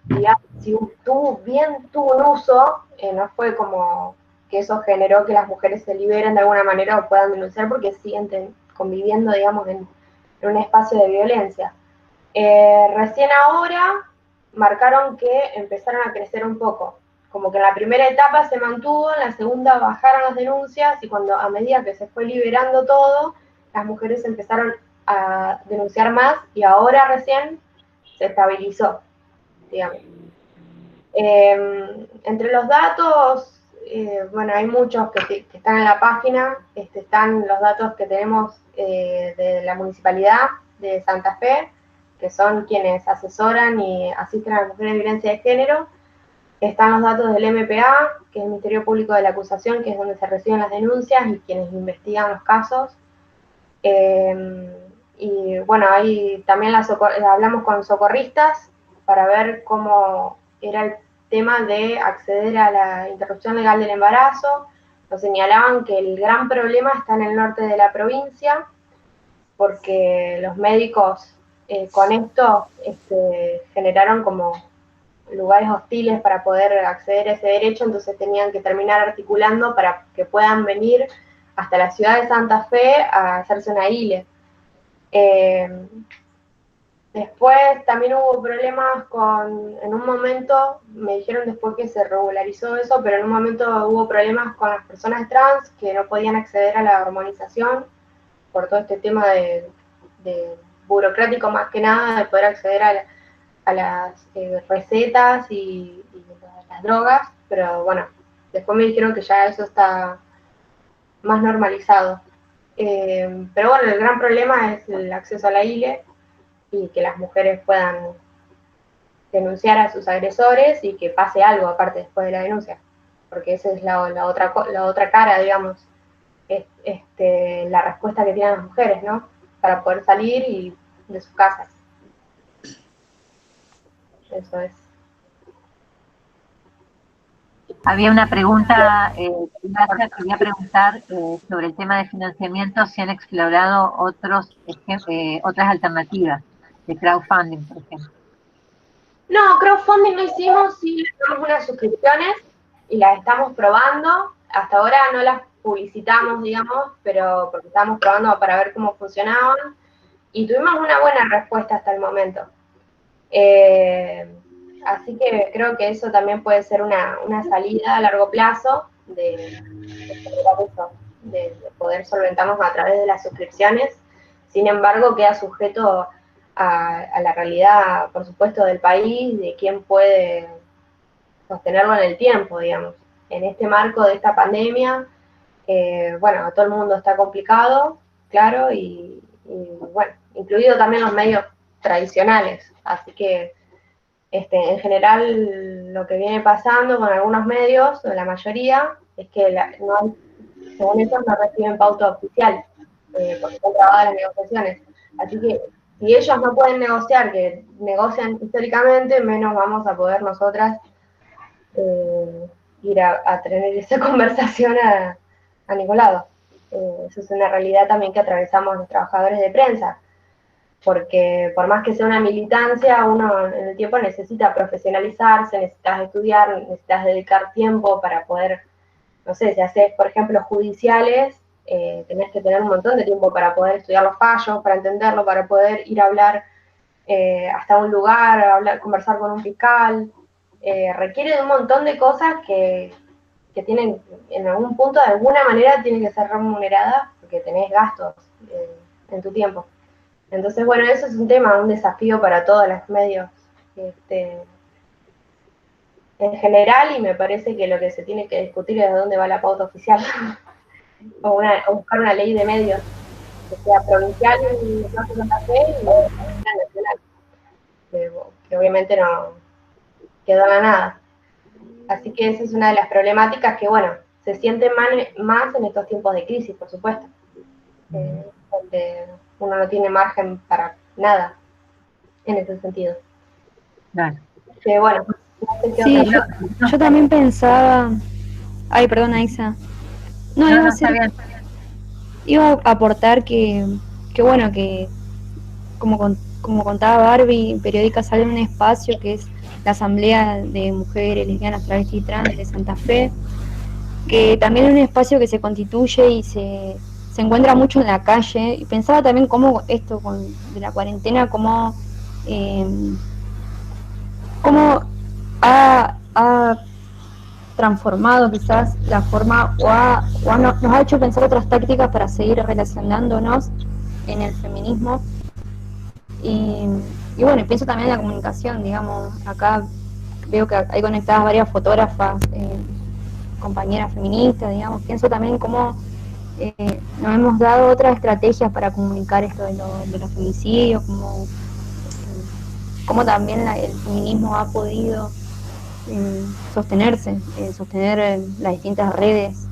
digamos, si tuvo un uso, no fue como que eso generó que las mujeres se liberen de alguna manera o puedan denunciar porque siguen conviviendo, digamos, en un espacio de violencia. Recién ahora marcaron que empezaron a crecer un poco, como que en la primera etapa se mantuvo, en la segunda bajaron las denuncias y a medida que se fue liberando todo, las mujeres empezaron a denunciar más y ahora recién se estabilizó, digamos. Entre los datos, bueno, hay muchos que están en la página, están los datos que tenemos de la Municipalidad de Santa Fe, que son quienes asesoran y asisten a las mujeres de violencia de género. Están los datos del MPA, que es el Ministerio Público de la Acusación, que es donde se reciben las denuncias y quienes investigan los casos. Y bueno, ahí también hablamos con socorristas para ver cómo era el tema de acceder a la interrupción legal del embarazo. Nos señalaban que el gran problema está en el norte de la provincia, porque los médicos con esto generaron como lugares hostiles para poder acceder a ese derecho, entonces tenían que terminar articulando para que puedan venir hasta la ciudad de Santa Fe a hacerse una ILE. Después también hubo problemas en un momento, me dijeron después que se regularizó eso, pero en un momento hubo problemas con las personas trans que no podían acceder a la hormonización por todo este tema de burocrático más que nada, de poder acceder a las recetas y las drogas, pero bueno, después me dijeron que ya eso está más normalizado. Pero bueno, el gran problema es el acceso a la ILE y que las mujeres puedan denunciar a sus agresores y que pase algo aparte después de la denuncia, porque esa es la otra cara, digamos, la respuesta que tienen las mujeres, ¿no? Para poder salir de sus casas. Eso es. Había una pregunta, quería preguntar sobre el tema de financiamiento, si han explorado otras alternativas de crowdfunding, por ejemplo. No, crowdfunding no hicimos, sí tenemos unas suscripciones y las estamos probando. Hasta ahora no las publicitamos, digamos, pero porque estábamos probando para ver cómo funcionaban y tuvimos una buena respuesta hasta el momento. Así que creo que eso también puede ser una salida a largo plazo de poder solventarnos a través de las suscripciones. Sin embargo, queda sujeto a la realidad, por supuesto, del país, de quién puede sostenerlo en el tiempo, digamos. En este marco de esta pandemia, bueno, a todo el mundo está complicado, claro, y bueno, incluido también los medios tradicionales. Así que en general lo que viene pasando con algunos medios, o la mayoría, es que no hay según ellos no reciben pauta oficial, porque están trabadas las negociaciones. Así que si ellos no pueden negociar, que negocian históricamente, menos vamos a poder nosotras ir a tener esa conversación a ningún lado. Eso es una realidad también que atravesamos los trabajadores de prensa, porque por más que sea una militancia, uno en el tiempo necesita profesionalizarse, necesitas estudiar, necesitas dedicar tiempo para poder, no sé, si haces, por ejemplo, judiciales, tenés que tener un montón de tiempo para poder estudiar los fallos, para entenderlo, para poder ir a hablar hasta un lugar, conversar con un fiscal. Requiere de un montón de cosas que tienen, en algún punto, de alguna manera, tienen que ser remuneradas porque tenés gastos en tu tiempo. Entonces, bueno, eso es un tema, un desafío para todos los medios en general, y me parece que lo que se tiene que discutir es de dónde va la pauta oficial o buscar una ley de medios que sea provincial en el caso de Santa Fe y nacional, que obviamente no quedó en la nada. Así que esa es una de las problemáticas que, bueno, se sienten más en estos tiempos de crisis, por supuesto, donde uno no tiene margen para nada en ese sentido. Claro. Bueno, no sé qué Sí, otra. yo también pensaba... Ay, perdona, Isa. No, No, iba a no, hacer... está bien. Iba a aportar que bueno, que como contaba Barbie, Periódica sale en un espacio que es la Asamblea de Mujeres Lesbianas, Travestis y Trans de Santa Fe, que también es un espacio que se constituye y se encuentra mucho en la calle, y pensaba también cómo esto de la cuarentena, cómo ha transformado quizás la forma nos ha hecho pensar otras tácticas para seguir relacionándonos en el feminismo. Y bueno, pienso también en la comunicación, digamos, acá veo que hay conectadas varias fotógrafas, compañeras feministas, digamos, pienso también cómo nos hemos dado otras estrategias para comunicar esto de los femicidios, cómo también el feminismo ha podido sostenerse, sostener las distintas redes.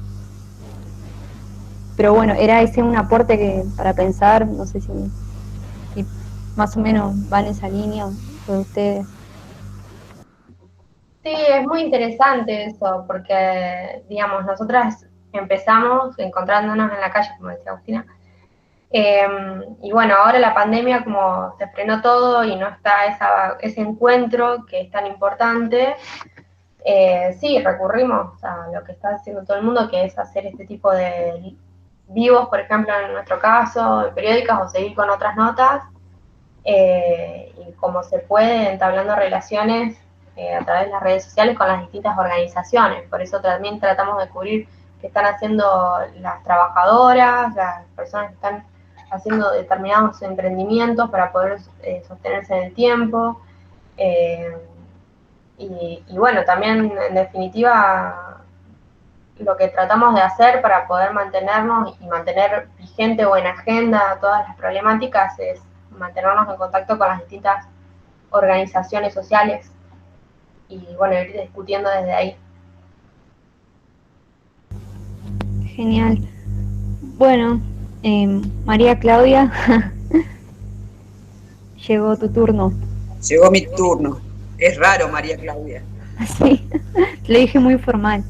Pero bueno, era ese un aporte para pensar, no sé si más o menos va en esa línea de ustedes. Sí, es muy interesante eso, porque, digamos, nosotras empezamos encontrándonos en la calle, como decía Agustina, y bueno, ahora la pandemia, como se frenó todo y no está ese encuentro que es tan importante, sí, recurrimos a lo que está haciendo todo el mundo, que es hacer este tipo de vivos, por ejemplo, en nuestro caso, en periódicas, o seguir con otras notas, y como se puede, entablando relaciones a través de las redes sociales con las distintas organizaciones. Por eso también tratamos de cubrir qué están haciendo las trabajadoras, las personas que están haciendo determinados emprendimientos para poder sostenerse en el tiempo. Y bueno, también en definitiva lo que tratamos de hacer para poder mantenernos y mantener vigente o en agenda todas las problemáticas es mantenernos en contacto con las distintas organizaciones sociales y bueno, ir discutiendo desde ahí. Genial. Bueno, María Claudia, llegó tu turno. Llegó mi turno. Es raro, María Claudia. Sí, le dije muy formal.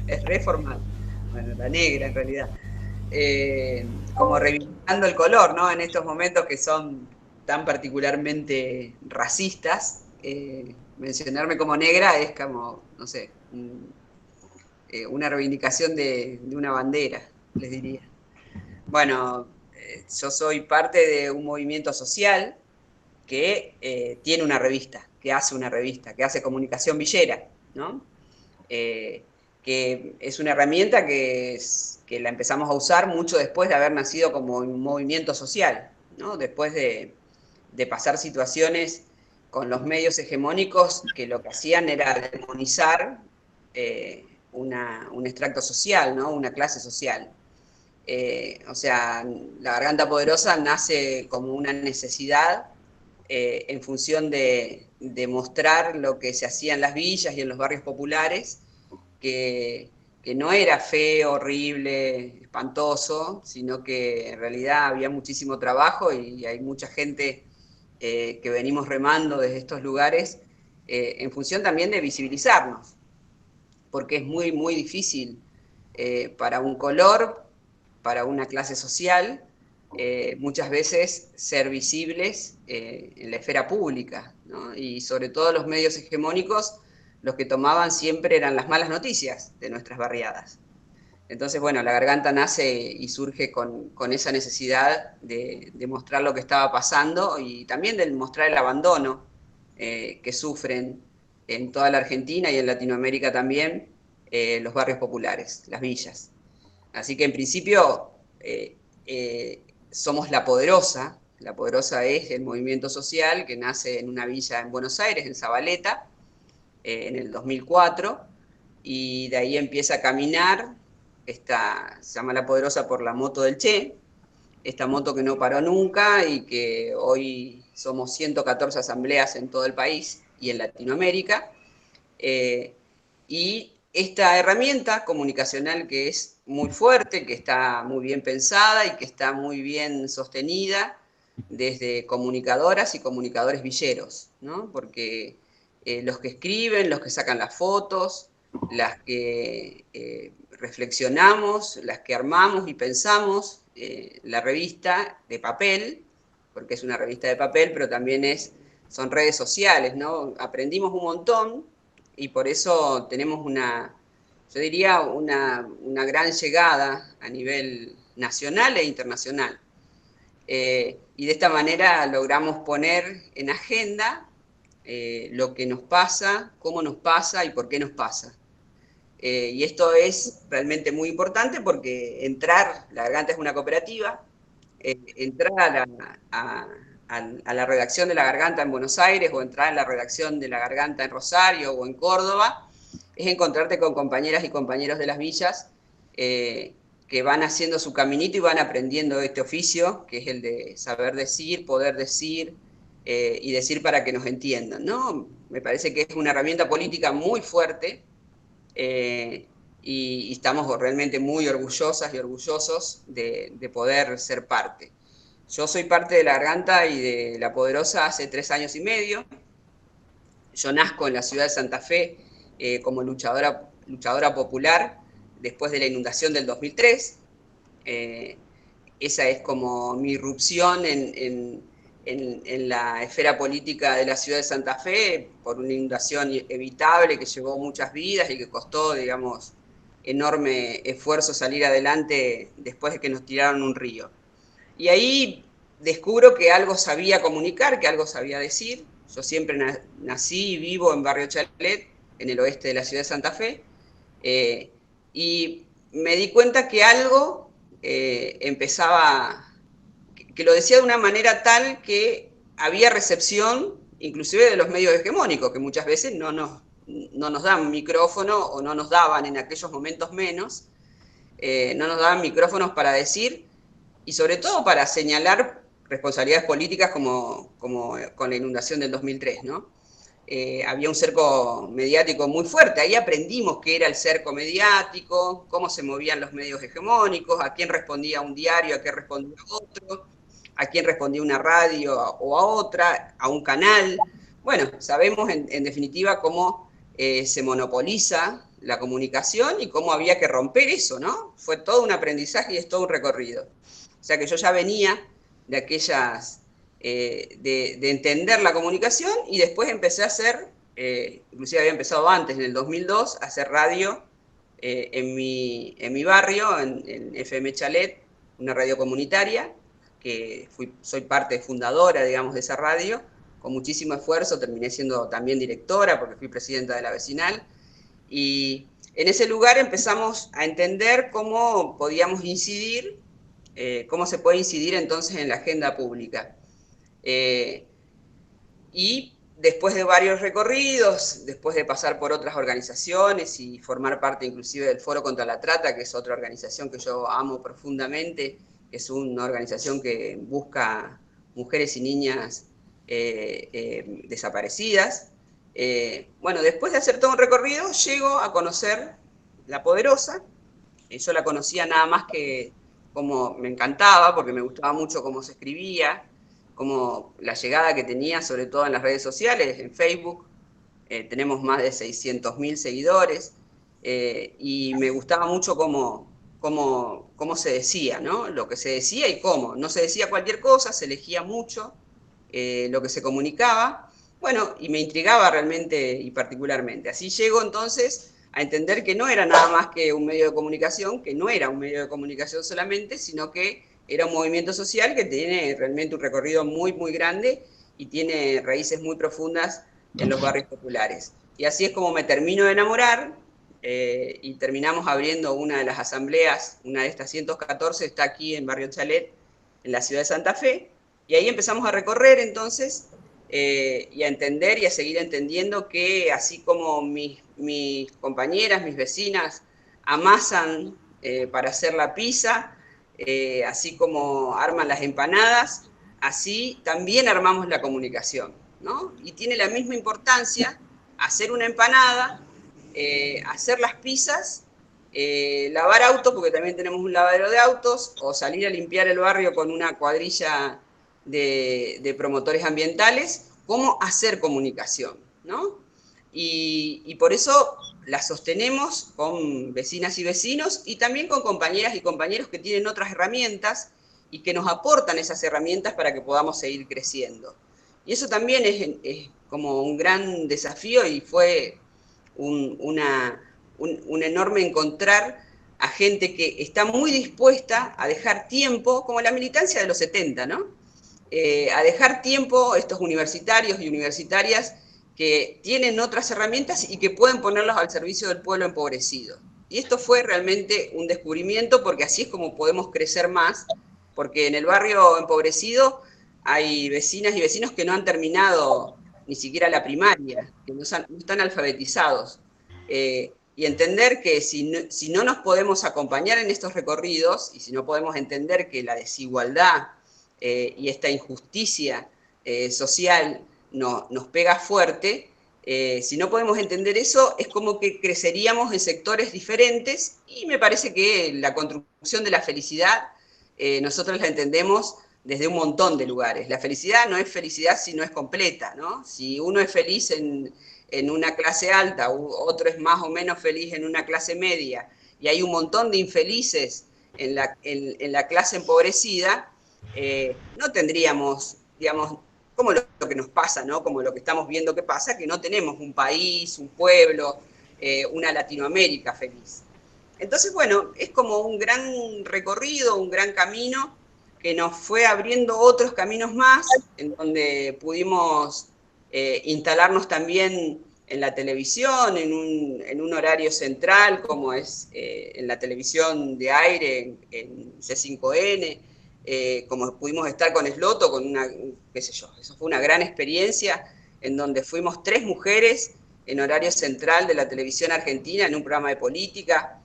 Es re formal. Bueno, la negra en realidad. Como reivindicando el color, ¿no? En estos momentos que son tan particularmente racistas, mencionarme como negra es como, no sé, una reivindicación de una bandera, les diría. Bueno, yo soy parte de un movimiento social que tiene una revista, que hace comunicación villera, ¿no? Que es una herramienta que la empezamos a usar mucho después de haber nacido como un movimiento social, ¿no? Después de pasar situaciones con los medios hegemónicos que lo que hacían era demonizar un extracto social, ¿no? Una clase social. O sea, la Garganta Poderosa nace como una necesidad en función de mostrar lo que se hacía en las villas y en los barrios populares, que que no era feo, horrible, espantoso, sino que en realidad había muchísimo trabajo y hay mucha gente que venimos remando desde estos lugares en función también de visibilizarnos, porque es muy, muy difícil para un color, para una clase social, muchas veces ser visibles en la esfera pública, ¿no? Y sobre todo los medios hegemónicos, los que tomaban siempre eran las malas noticias de nuestras barriadas. Entonces, bueno, La Garganta nace y surge con esa necesidad de mostrar lo que estaba pasando y también de mostrar el abandono que sufren en toda la Argentina y en Latinoamérica también los barrios populares, las villas. Así que en principio somos La Poderosa. La Poderosa es el movimiento social que nace en una villa en Buenos Aires, en Zabaleta, en el 2004, y de ahí empieza a caminar. Se llama La Poderosa por la moto del Che, esta moto que no paró nunca y que hoy somos 114 asambleas en todo el país y en Latinoamérica. Y esta herramienta comunicacional que es muy fuerte, que está muy bien pensada y que está muy bien sostenida desde comunicadoras y comunicadores villeros, ¿no? Porque los que escriben, los que sacan las fotos, las que reflexionamos, las que armamos y pensamos, la revista de papel, porque es una revista de papel, pero también son redes sociales, ¿no? Aprendimos un montón y por eso tenemos yo diría, una gran llegada a nivel nacional e internacional. Y de esta manera logramos poner en agenda lo que nos pasa, cómo nos pasa y por qué nos pasa. Y esto es realmente muy importante porque La Garganta es una cooperativa, entrar a la redacción de La Garganta en Buenos Aires o entrar en la redacción de La Garganta en Rosario o en Córdoba, es encontrarte con compañeras y compañeros de las villas que van haciendo su caminito y van aprendiendo este oficio, que es el de saber decir, poder decir y decir para que nos entiendan, ¿no? Me parece que es una herramienta política muy fuerte y estamos realmente muy orgullosas y orgullosos de poder ser parte. Yo soy parte de La Garganta y de La Poderosa hace 3 años y medio. Yo nazco en la ciudad de Santa Fe como luchadora popular después de la inundación del 2003. Esa es como mi irrupción en la esfera política de la ciudad de Santa Fe por una inundación evitable que llevó muchas vidas y que costó, digamos, enorme esfuerzo salir adelante después de que nos tiraron un río. Y ahí descubro que algo sabía comunicar, que algo sabía decir. Yo siempre nací y vivo en Barrio Chalet, en el oeste de la ciudad de Santa Fe, y me di cuenta que algo empezaba, que lo decía de una manera tal que había recepción, inclusive de los medios hegemónicos, que muchas veces no nos dan micrófono, o no nos daban en aquellos momentos menos, no nos daban micrófonos para decir, y sobre todo para señalar responsabilidades políticas como con la inundación del 2003, ¿no? Había un cerco mediático muy fuerte, ahí aprendimos qué era el cerco mediático, cómo se movían los medios hegemónicos, a quién respondía un diario, a qué respondía otro, a quién respondía una radio o a otra, a un canal. Bueno, sabemos en definitiva cómo se monopoliza la comunicación y cómo había que romper eso, ¿no? Fue todo un aprendizaje y es todo un recorrido. O sea que yo ya venía de aquellas, de entender la comunicación y después empecé a hacer, inclusive había empezado antes, en el 2002, a hacer radio en mi barrio, en FM Chalet, una radio comunitaria, que soy parte fundadora, digamos, de esa radio, con muchísimo esfuerzo, terminé siendo también directora porque fui presidenta de la vecinal, y en ese lugar empezamos a entender cómo podíamos incidir, cómo se puede incidir entonces en la agenda pública. Y después de varios recorridos, después de pasar por otras organizaciones y formar parte inclusive del Foro contra la Trata, que es otra organización que yo amo profundamente, que es una organización que busca mujeres y niñas desaparecidas. Bueno, después de hacer todo un recorrido, llego a conocer La Poderosa. Yo la conocía nada más que como me encantaba, porque me gustaba mucho cómo se escribía, como la llegada que tenía, sobre todo en las redes sociales, en Facebook. Tenemos más de 600.000 seguidores, y me gustaba mucho cómo se decía, ¿no? Lo que se decía y cómo. No se decía cualquier cosa, se elegía mucho lo que se comunicaba. Bueno, y me intrigaba realmente y particularmente. Así llego entonces a entender que no era nada más que un medio de comunicación, que no era un medio de comunicación solamente, sino que era un movimiento social que tiene realmente un recorrido muy, muy grande y tiene raíces muy profundas en los barrios populares. Y así es como me termino de enamorar, y terminamos abriendo una de las asambleas, una de estas 114, está aquí en Barrio Chalet, en la ciudad de Santa Fe, y ahí empezamos a recorrer entonces, y a entender y a seguir entendiendo que así como mis compañeras, mis vecinas amasan para hacer la pizza, así como arman las empanadas, así también armamos la comunicación, ¿no? Y tiene la misma importancia hacer una empanada, hacer las pizzas, lavar autos, porque también tenemos un lavadero de autos, o salir a limpiar el barrio con una cuadrilla de promotores ambientales, cómo hacer comunicación, ¿no? Y por eso la sostenemos con vecinas y vecinos, y también con compañeras y compañeros que tienen otras herramientas y que nos aportan esas herramientas para que podamos seguir creciendo. Y eso también es como un gran desafío, y fue un enorme encontrar a gente que está muy dispuesta a dejar tiempo, como la militancia de los 70, ¿no? A dejar tiempo estos universitarios y universitarias que tienen otras herramientas y que pueden ponerlas al servicio del pueblo empobrecido. Y esto fue realmente un descubrimiento, porque así es como podemos crecer más, porque en el barrio empobrecido hay vecinas y vecinos que no han terminado ni siquiera la primaria, que no están alfabetizados. Y entender que si no nos podemos acompañar en estos recorridos, y si no podemos entender que la desigualdad y esta injusticia social nos pega fuerte, si no podemos entender eso, es como que creceríamos en sectores diferentes, y me parece que la construcción de la felicidad nosotros la entendemos desde un montón de lugares. La felicidad no es felicidad si no es completa, ¿no? Si uno es feliz en una clase alta, otro es más o menos feliz en una clase media, y hay un montón de infelices en la clase empobrecida, no tendríamos, digamos, como lo que nos pasa, ¿no? Como lo que estamos viendo que pasa, que no tenemos un país, un pueblo, una Latinoamérica feliz. Entonces, bueno, es como un gran recorrido, un gran camino que nos fue abriendo otros caminos más, en donde pudimos instalarnos también en la televisión, en un horario central, como es en la televisión de aire, en C5N, como pudimos estar con Esloto, con una, qué sé yo, eso fue una gran experiencia, en donde fuimos 3 mujeres en horario central de la televisión argentina, en un programa de política,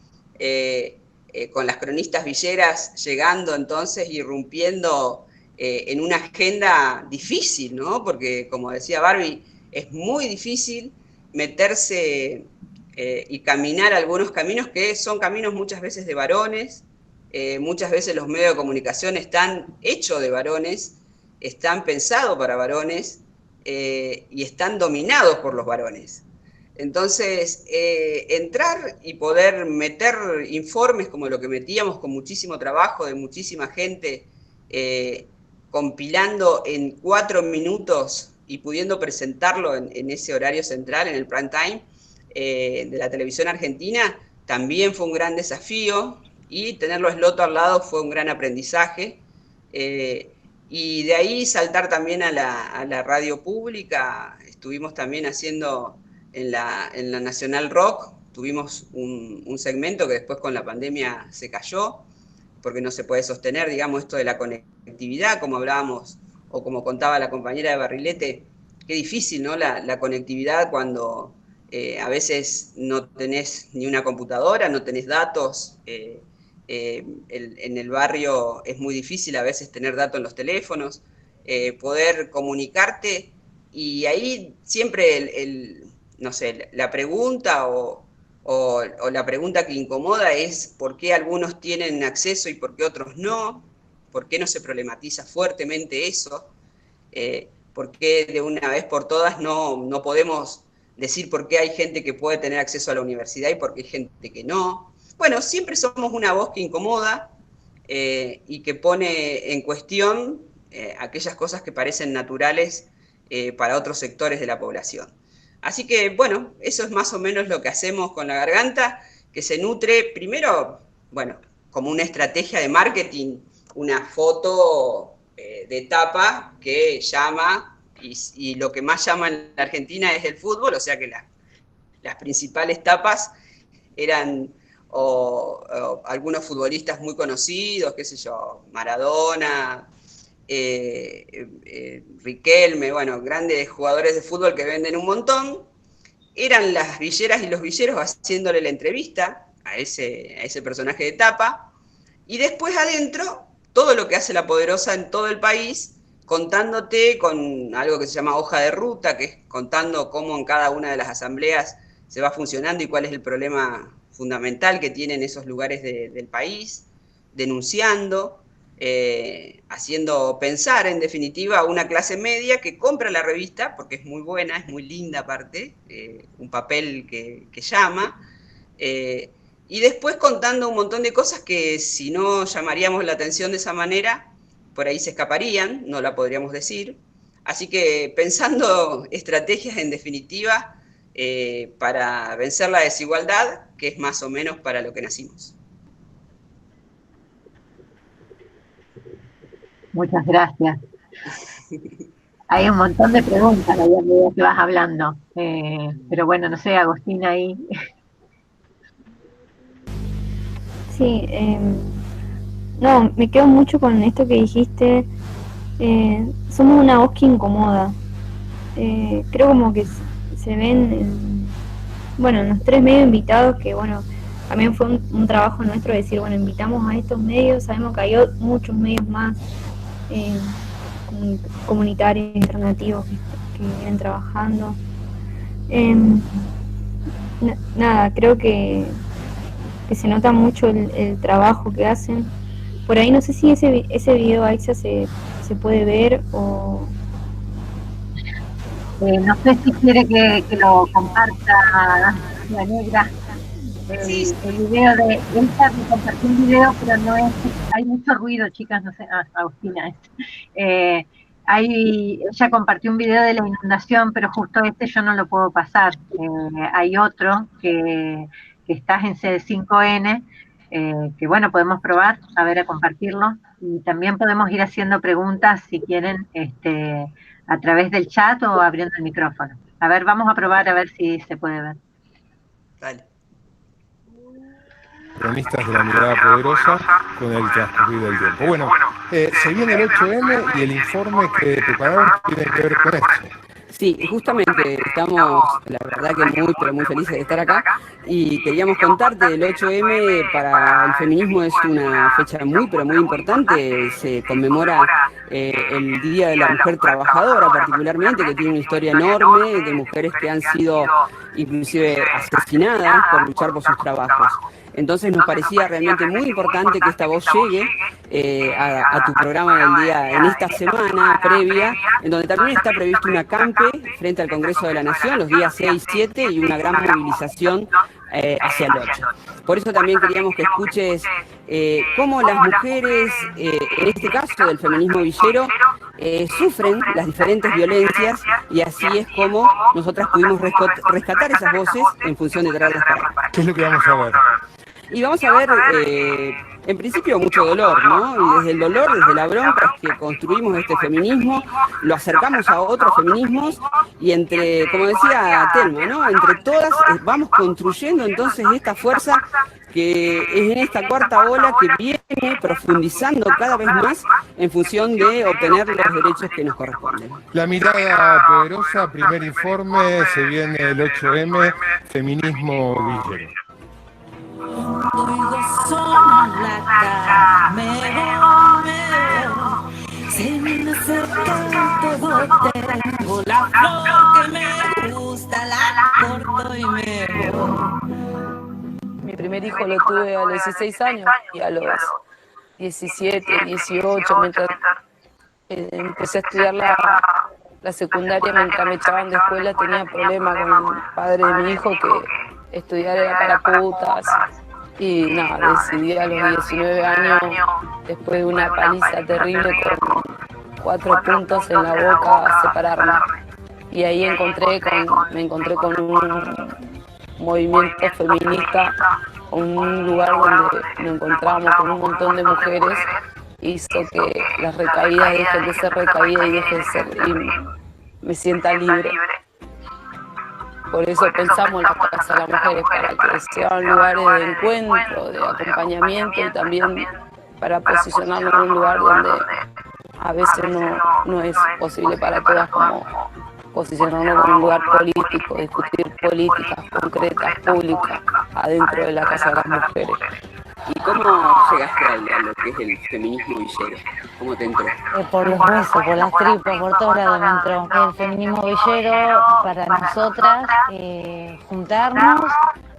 con las cronistas villeras llegando entonces, irrumpiendo en una agenda difícil, ¿no? Porque, como decía Barbie, es muy difícil meterse y caminar algunos caminos que son caminos muchas veces de varones, muchas veces los medios de comunicación están hechos de varones, están pensados para varones, y están dominados por los varones. Entonces, entrar y poder meter informes como lo que metíamos con muchísimo trabajo de muchísima gente, compilando en 4 minutos y pudiendo presentarlo en ese horario central, en el prime time de la televisión argentina, también fue un gran desafío, y tenerlo a Esloto al lado fue un gran aprendizaje. Y de ahí saltar también a la radio pública. Estuvimos también haciendo en la Nacional Rock, tuvimos un segmento que después con la pandemia se cayó, porque no se puede sostener, digamos, esto de la conectividad, como hablábamos, o como contaba la compañera de Barrilete, qué difícil, ¿no? La conectividad cuando a veces no tenés ni una computadora, no tenés datos. En el barrio es muy difícil a veces tener datos en los teléfonos, poder comunicarte, y ahí siempre no sé, la pregunta o o la pregunta que incomoda es ¿por qué algunos tienen acceso y por qué otros no? ¿Por qué no se problematiza fuertemente eso? ¿Por qué de una vez por todas no podemos decir por qué hay gente que puede tener acceso a la universidad y por qué hay gente que no? Bueno, siempre somos una voz que incomoda y que pone en cuestión aquellas cosas que parecen naturales para otros sectores de la población. Así que, bueno, eso es más o menos lo que hacemos con La Garganta, que se nutre primero, bueno, como una estrategia de marketing, una foto de tapa que llama, y lo que más llama en la Argentina es el fútbol, o sea que las principales tapas eran o algunos futbolistas muy conocidos, qué sé yo, Maradona, Riquelme, bueno, grandes jugadores de fútbol que venden un montón. Eran las villeras y los villeros haciéndole la entrevista a ese personaje de tapa, y después adentro todo lo que hace La Poderosa en todo el país, contándote con algo que se llama hoja de ruta, que es contando cómo en cada una de las asambleas se va funcionando y cuál es el problema fundamental que tienen esos lugares del país, denunciando, haciendo pensar en definitiva a una clase media que compra la revista, porque es muy buena, es muy linda aparte, un papel que llama, y después contando un montón de cosas que si no llamaríamos la atención de esa manera, por ahí se escaparían, no la podríamos decir. Así que pensando estrategias en definitiva para vencer la desigualdad, que es más o menos para lo que nacimos. Muchas gracias. Hay un montón de preguntas a medida que vas hablando, pero bueno, no sé, Agostina ahí. Sí, no, me quedo mucho con esto que dijiste. Somos una voz que incomoda. Creo como que se ven, bueno, los 3 medios invitados, que bueno, también fue un trabajo nuestro decir, bueno, invitamos a estos medios, sabemos que hay muchos medios más comunitarios, alternativos que vienen trabajando. Nada, creo que se nota mucho el trabajo que hacen. Por ahí no sé si ese video, Aixa, se puede ver o... no sé si quiere que lo comparta la negra. Sí. El video de ella, que compartió un video, pero no es, hay mucho ruido, chicas, no sé, Agustina, ella compartió un video de la inundación, pero justo yo no lo puedo pasar. Hay otro que estás en C5N, que bueno, podemos probar, a compartirlo, y también podemos ir haciendo preguntas si quieren, a través del chat o abriendo el micrófono. A ver, vamos a probar a ver si se puede ver. Dale. Cronistas de la mirada poderosa con el transcurrir del tiempo. Bueno, se viene el 8M y el informe que prepararon tiene que ver con esto. Sí, justamente estamos, la verdad que muy, pero muy felices de estar acá y queríamos contarte, el 8M para el feminismo es una fecha muy, pero muy importante, se conmemora el Día de la Mujer Trabajadora particularmente, que tiene una historia enorme de mujeres que han sido inclusive asesinadas por luchar por sus trabajos. Entonces nos parecía realmente muy importante que esta voz llegue a tu programa del día, en esta semana previa, en donde también está previsto una acampe frente al Congreso de la Nación los días 6 y 7 y una gran movilización hacia el 8. Por eso también queríamos que escuches cómo las mujeres, en este caso del feminismo villero, sufren las diferentes violencias, y así es como nosotras pudimos rescatar esas voces en función de traerlas para acá. ¿Qué es lo que vamos a ver? Y vamos a ver, en principio, mucho dolor, ¿no? Y desde el dolor, desde la bronca, es que construimos este feminismo, lo acercamos a otros feminismos, y entre, como decía Telma, ¿no? Entre todas vamos construyendo entonces esta fuerza que es en esta cuarta ola que viene profundizando cada vez más en función de obtener los derechos que nos corresponden. La mirada poderosa, primer informe, se viene el 8M, feminismo villero. Oigo sonar la cara, me voy, se me acerca todo, tengo la flor que me gusta, la corto y me voy. hijo lo tuve a los 16 años y a los 17, 18, mientras empecé a estudiar la secundaria, mientras me echaban de escuela, tenía problemas con el padre de mi hijo que estudiar era para putas. Y nada, decidí a los 19 años, después de una paliza terrible con 4 puntos en la boca, separarme. Y ahí me encontré con un movimiento feminista, un lugar donde nos encontrábamos con un montón de mujeres, hizo que las recaídas dejen de ser recaídas y dejen de ser, y me sienta libre. Por eso pensamos en la Casa de las Mujeres, para que sean lugares de encuentro, de acompañamiento y también para posicionarnos en un lugar donde a veces no es posible para todas, como posicionarnos en un lugar político, discutir políticas concretas, públicas, adentro de la Casa de las Mujeres. ¿Y cómo llegaste a lo que es el feminismo villero? ¿Cómo te entró? Por los huesos, por las tripas, por todos lados me entró. El feminismo villero para nosotras, juntarnos,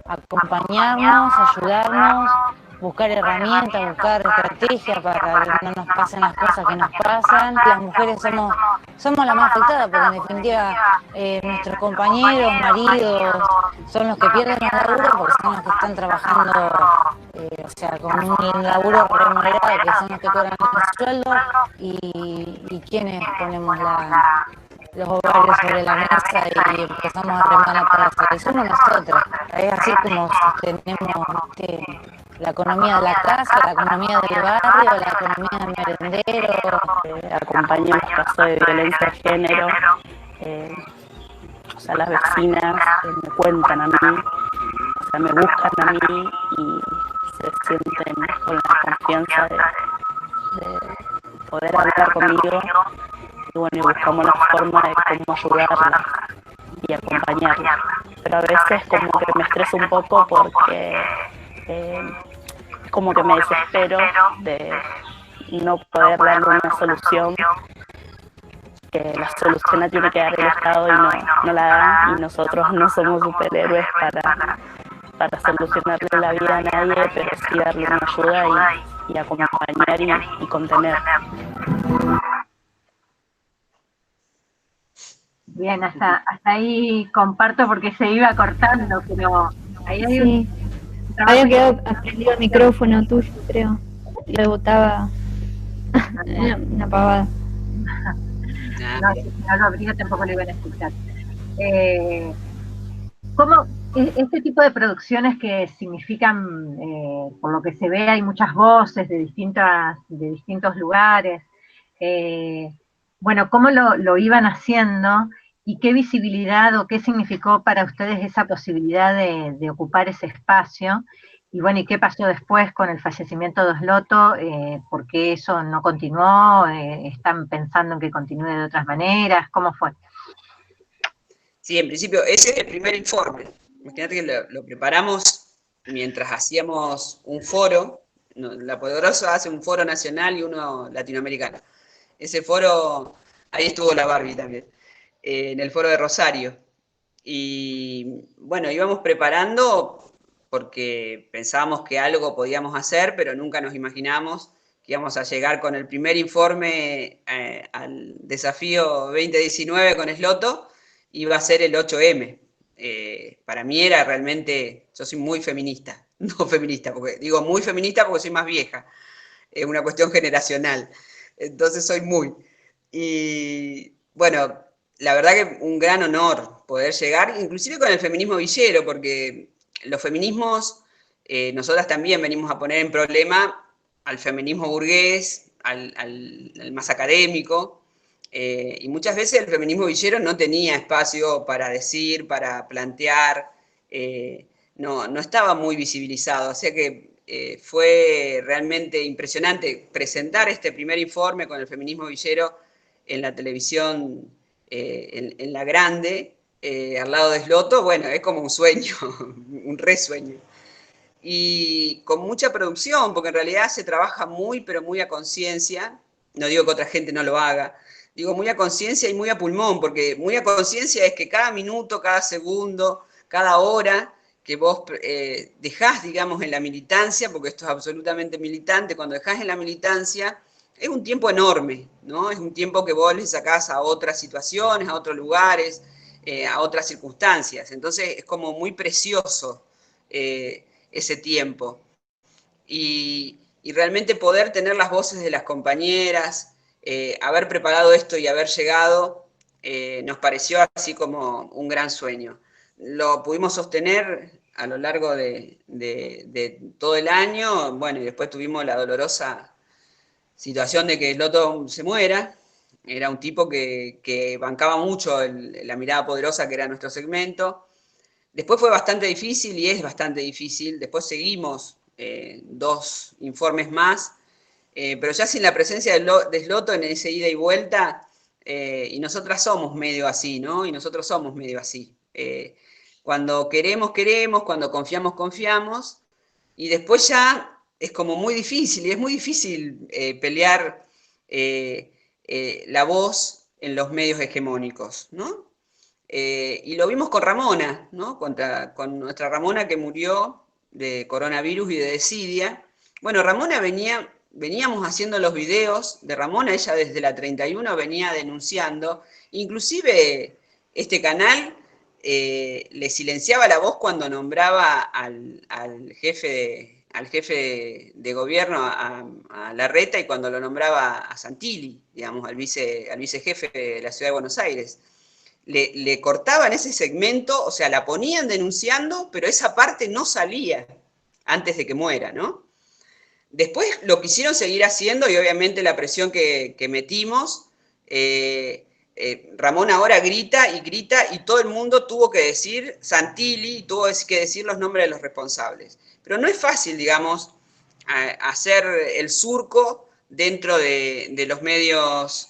acompañarnos, ayudarnos, buscar herramientas, buscar estrategias para que no nos pasen las cosas que nos pasan. Las mujeres somos las más afectadas porque en definitiva nuestros compañeros, maridos, son los que pierden el laburo porque son los que están trabajando, o sea, con un laburo remunerado, que son los que cobran el sueldo, y quienes ponemos los ovarios sobre la mesa y empezamos a remar para hacer. Somos nosotros. Es así como sostenemos la economía de la casa, la economía del barrio, la economía del merendero. Acompaño los casos de violencia de género. O sea, las vecinas me cuentan a mí, o sea, me buscan a mí y se sienten con la confianza de poder hablar conmigo. Y bueno, y buscamos la forma de cómo ayudarla y acompañarla. Pero a veces como que me estreso un poco porque como que me desespero de no poder darle una solución, que la solución la tiene que dar el Estado y no la dan, y nosotros no somos superhéroes para solucionarle la vida a nadie, pero sí darle una ayuda y acompañar y contener. Bien, hasta ahí comparto porque se iba cortando, pero ahí hay Sí. Había quedado aprendido el micrófono tuyo, creo. Lo botaba una pavada. No, si no lo abría tampoco lo iban a escuchar. ¿Cómo este tipo de producciones que significan, por lo que se ve, hay muchas voces de distintos lugares? Bueno, ¿cómo lo iban haciendo y qué visibilidad o qué significó para ustedes esa posibilidad de ocupar ese espacio? Y bueno, ¿y qué pasó después con el fallecimiento de Osloto? ¿Por qué eso no continuó? ¿Están pensando en que continúe de otras maneras? ¿Cómo fue? Sí, en principio, ese es el primer informe. Imagínate que lo preparamos mientras hacíamos un foro. La Poderosa hace un foro nacional y uno latinoamericano. Ese foro, ahí estuvo la Barbie también, en el foro de Rosario. Y bueno, íbamos preparando porque pensábamos que algo podíamos hacer, pero nunca nos imaginamos que íbamos a llegar con el primer informe al desafío 2019 con Esloto, iba a ser el 8M. Para mí era realmente, yo soy muy feminista, no feminista, porque digo muy feminista porque soy más vieja, es una cuestión generacional, entonces soy muy. Y bueno, la verdad que un gran honor poder llegar, inclusive con el feminismo villero, porque los feminismos, nosotras también venimos a poner en problema al feminismo burgués, al más académico, y muchas veces el feminismo villero no tenía espacio para decir, para plantear, no estaba muy visibilizado, o sea que fue realmente impresionante presentar este primer informe con el feminismo villero en la televisión, en la grande, al lado de Esloto. Bueno, es como un sueño, un resueño. Y con mucha producción, porque en realidad se trabaja muy, pero muy a conciencia. No digo que otra gente no lo haga, digo muy a conciencia y muy a pulmón, porque muy a conciencia es que cada minuto, cada segundo, cada hora que vos dejás, digamos, en la militancia, porque esto es absolutamente militante, cuando dejás en la militancia, es un tiempo enorme, ¿no? Es un tiempo que vos le sacás a otras situaciones, a otros lugares, a otras circunstancias. Entonces es como muy precioso ese tiempo. Y realmente poder tener las voces de las compañeras, haber preparado esto y haber llegado, nos pareció así como un gran sueño. Lo pudimos sostener a lo largo de todo el año, bueno, y después tuvimos la dolorosa situación de que Sloto se muera. Era un tipo que bancaba mucho la mirada poderosa que era nuestro segmento. Después fue bastante difícil y es bastante difícil. Después seguimos 2 informes más, pero ya sin la presencia de Sloto en ese ida y vuelta, y nosotras somos medio así, ¿no? Y nosotros somos medio así. Cuando queremos, queremos, cuando confiamos, confiamos, y después ya es como muy difícil, y es muy difícil pelear la voz en los medios hegemónicos, ¿no? Y lo vimos con Ramona, ¿no? Con nuestra Ramona que murió de coronavirus y de desidia. Bueno, Ramona veníamos haciendo los videos de Ramona, ella desde la 31 venía denunciando, inclusive este canal le silenciaba la voz cuando nombraba al jefe de gobierno, a Larreta, y cuando lo nombraba a Santilli, digamos, al vicejefe de la Ciudad de Buenos Aires. Le cortaban ese segmento, o sea, la ponían denunciando, pero esa parte no salía antes de que muera, ¿no? Después lo quisieron seguir haciendo, y obviamente la presión que metimos, Ramón ahora grita, y todo el mundo tuvo que decir Santilli, tuvo que decir los nombres de los responsables. Pero no es fácil, digamos, hacer el surco dentro de los medios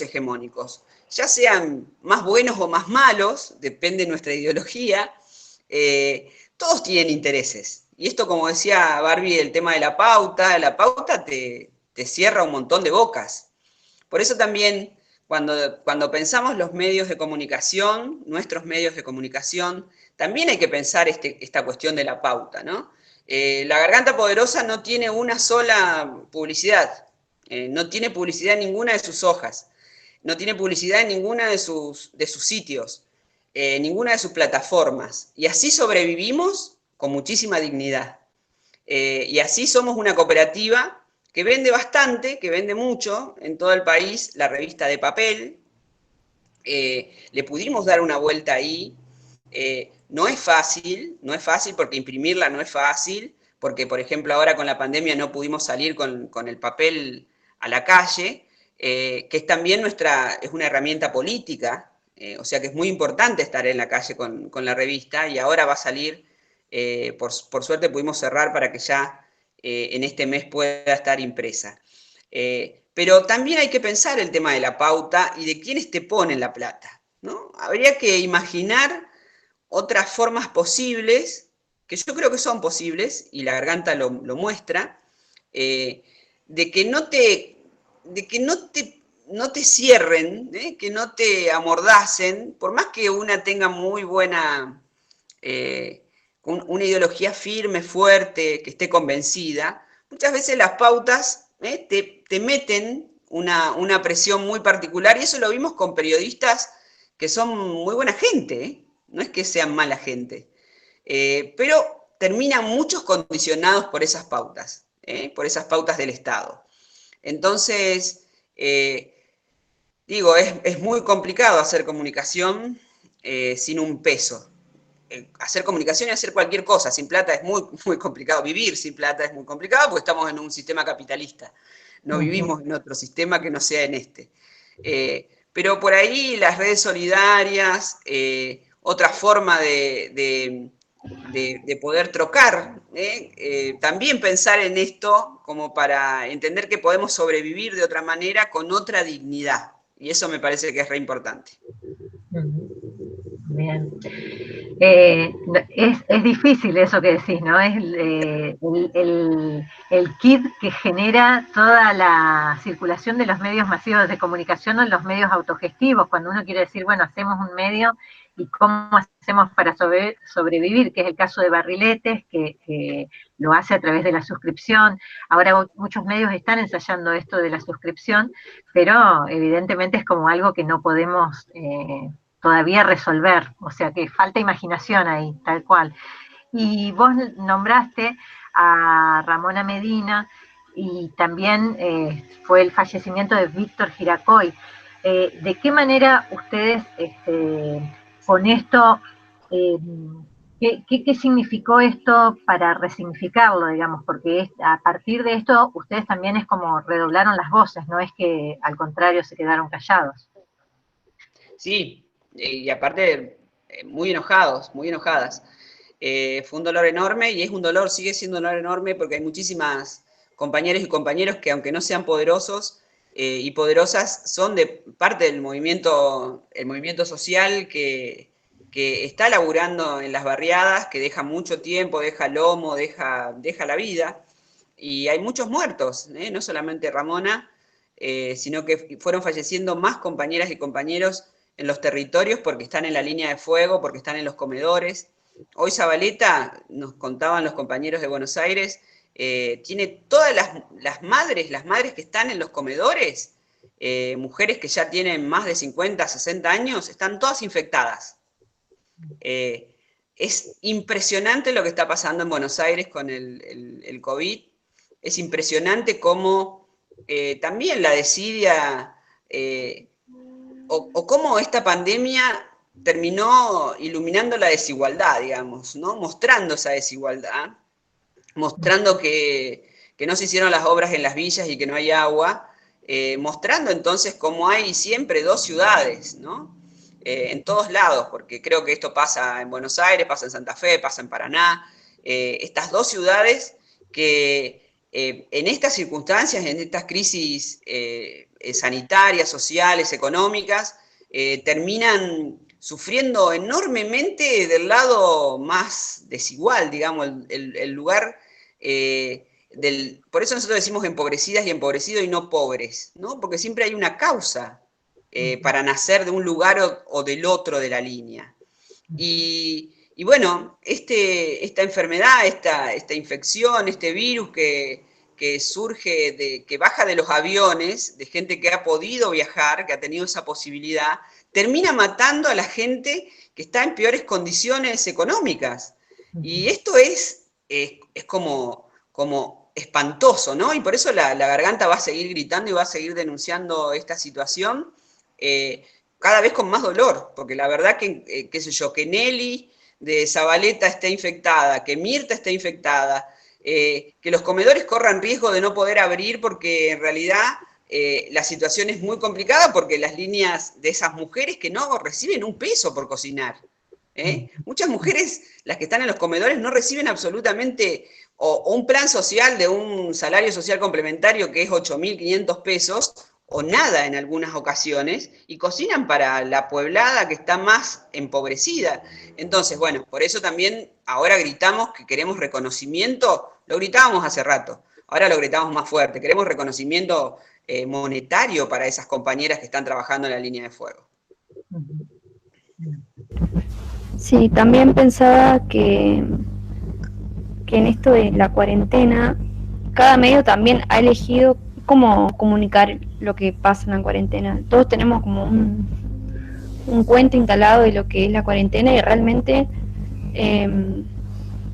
hegemónicos. Ya sean más buenos o más malos, depende de nuestra ideología, todos tienen intereses. Y esto, como decía Barbie, el tema de la pauta te cierra un montón de bocas. Por eso también, cuando pensamos los medios de comunicación, nuestros medios de comunicación, también hay que pensar esta cuestión de la pauta, ¿no? La Garganta Poderosa no tiene una sola publicidad, no tiene publicidad en ninguna de sus hojas, no tiene publicidad en ninguna de sus sitios, ninguna de sus plataformas. Y así sobrevivimos con muchísima dignidad. Y así somos una cooperativa que vende bastante, que vende mucho en todo el país, la revista de papel. Le pudimos dar una vuelta ahí. No es fácil porque imprimirla no es fácil, porque por ejemplo ahora con la pandemia no pudimos salir con el papel a la calle, que es también es una herramienta política, o sea que es muy importante estar en la calle con la revista, y ahora va a salir, por suerte pudimos cerrar para que ya en este mes pueda estar impresa. Pero también hay que pensar el tema de la pauta y de quiénes te ponen la plata, ¿no? Habría que imaginar otras formas posibles, que yo creo que son posibles, y la Garganta lo muestra, de que no te cierren, que no te amordacen, por más que una tenga muy buena, una ideología firme, fuerte, que esté convencida. Muchas veces las pautas te meten una presión muy particular, y eso lo vimos con periodistas que son muy buena gente, no es que sean mala gente, pero terminan muchos condicionados por esas pautas del Estado. Entonces, digo, es muy complicado hacer comunicación sin un peso. Hacer comunicación y hacer cualquier cosa sin plata es muy, muy complicado. Vivir sin plata es muy complicado porque estamos en un sistema capitalista. No vivimos en otro sistema que no sea en este. Pero por ahí las redes solidarias, otra forma de poder trocar, también pensar en esto como para entender que podemos sobrevivir de otra manera con otra dignidad. Y eso me parece que es re importante. Bien. Es difícil eso que decís, ¿no? Es el kit que genera toda la circulación de los medios masivos de comunicación o los medios autogestivos, cuando uno quiere decir, bueno, hacemos un medio y cómo hacemos para sobrevivir, que es el caso de Barriletes, que lo hace a través de la suscripción. Ahora muchos medios están ensayando esto de la suscripción, pero evidentemente es como algo que no podemos todavía resolver, o sea que falta imaginación ahí, tal cual. Y vos nombraste a Ramona Medina y también fue el fallecimiento de Víctor Giracoy. ¿De qué manera ustedes con esto, qué significó esto para resignificarlo, digamos? Porque a partir de esto ustedes también es como redoblaron las voces, no es que al contrario se quedaron callados. Sí, y aparte muy enojados, muy enojadas. Fue un dolor enorme y es un dolor, sigue siendo un dolor enorme porque hay muchísimas compañeras y compañeros que aunque no sean poderosos y poderosas, son de parte del movimiento social que está laburando en las barriadas, que deja mucho tiempo, deja lomo, deja la vida, y hay muchos muertos, no solamente Ramona, sino que fueron falleciendo más compañeras y compañeros en los territorios porque están en la línea de fuego, porque están en los comedores. Hoy Zabaleta, nos contaban los compañeros de Buenos Aires, tiene todas las madres que están en los comedores, mujeres que ya tienen más de 50, 60 años, están todas infectadas. Es impresionante lo que está pasando en Buenos Aires con el COVID, es impresionante cómo también la desidia, o cómo esta pandemia terminó iluminando la desigualdad, digamos, ¿no? Mostrando esa desigualdad, mostrando que no se hicieron las obras en las villas y que no hay agua, mostrando entonces cómo hay siempre dos ciudades, ¿no? En todos lados, porque creo que esto pasa en Buenos Aires, pasa en Santa Fe, pasa en Paraná, estas dos ciudades que en estas circunstancias, en estas crisis sanitarias, sociales, económicas, terminan sufriendo enormemente del lado más desigual, digamos, el lugar por eso nosotros decimos empobrecidas y empobrecidos y no pobres, ¿no? Porque siempre hay una causa para nacer de un lugar o del otro de la línea. Y bueno, esta enfermedad, esta infección, este virus que surge, que baja de los aviones, de gente que ha podido viajar, que ha tenido esa posibilidad, termina matando a la gente que está en peores condiciones económicas. Y esto es como espantoso, ¿no? Y por eso la garganta va a seguir gritando y va a seguir denunciando esta situación cada vez con más dolor, porque la verdad que, qué sé yo, que Nelly de Zabaleta esté infectada, que Mirta esté infectada, que los comedores corran riesgo de no poder abrir porque en realidad la situación es muy complicada porque las líneas de esas mujeres que no reciben un peso por cocinar. Muchas mujeres, las que están en los comedores, no reciben absolutamente o un plan social de un salario social complementario que es 8.500 pesos, o nada en algunas ocasiones, y cocinan para la pueblada que está más empobrecida. Entonces, bueno, por eso también ahora gritamos que queremos reconocimiento, lo gritábamos hace rato, ahora lo gritamos más fuerte, queremos reconocimiento monetario para esas compañeras que están trabajando en la línea de fuego. Sí, también pensaba que en esto de la cuarentena, cada medio también ha elegido cómo comunicar lo que pasa en la cuarentena. Todos tenemos como un cuento instalado de lo que es la cuarentena y realmente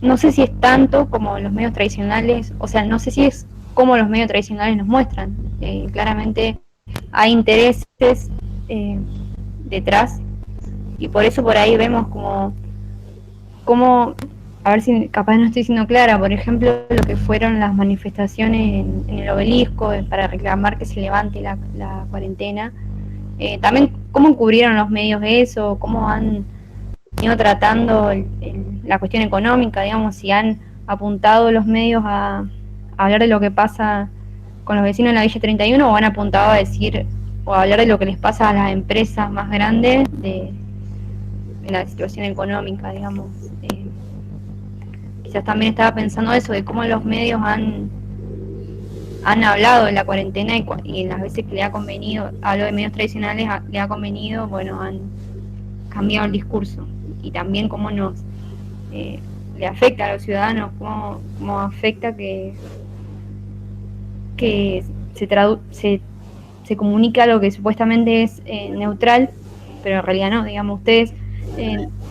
no sé si es tanto como los medios tradicionales, o sea, no sé si es como los medios tradicionales nos muestran. Claramente hay intereses detrás y por eso por ahí vemos como a ver si capaz no estoy siendo clara, por ejemplo, lo que fueron las manifestaciones en el Obelisco para reclamar que se levante la cuarentena. También cómo cubrieron los medios eso, cómo han ido tratando la cuestión económica, digamos, si han apuntado los medios a hablar de lo que pasa con los vecinos en la Villa 31 o han apuntado a decir o a hablar de lo que les pasa a las empresas más grandes en la situación económica, digamos. Quizás también estaba pensando eso, de cómo los medios han hablado de la cuarentena y las veces que le ha convenido, hablo de medios tradicionales, le ha convenido, bueno, han cambiado el discurso. Y también cómo le afecta a los ciudadanos, cómo afecta que se comunica algo que supuestamente es neutral, pero en realidad no, digamos, ustedes,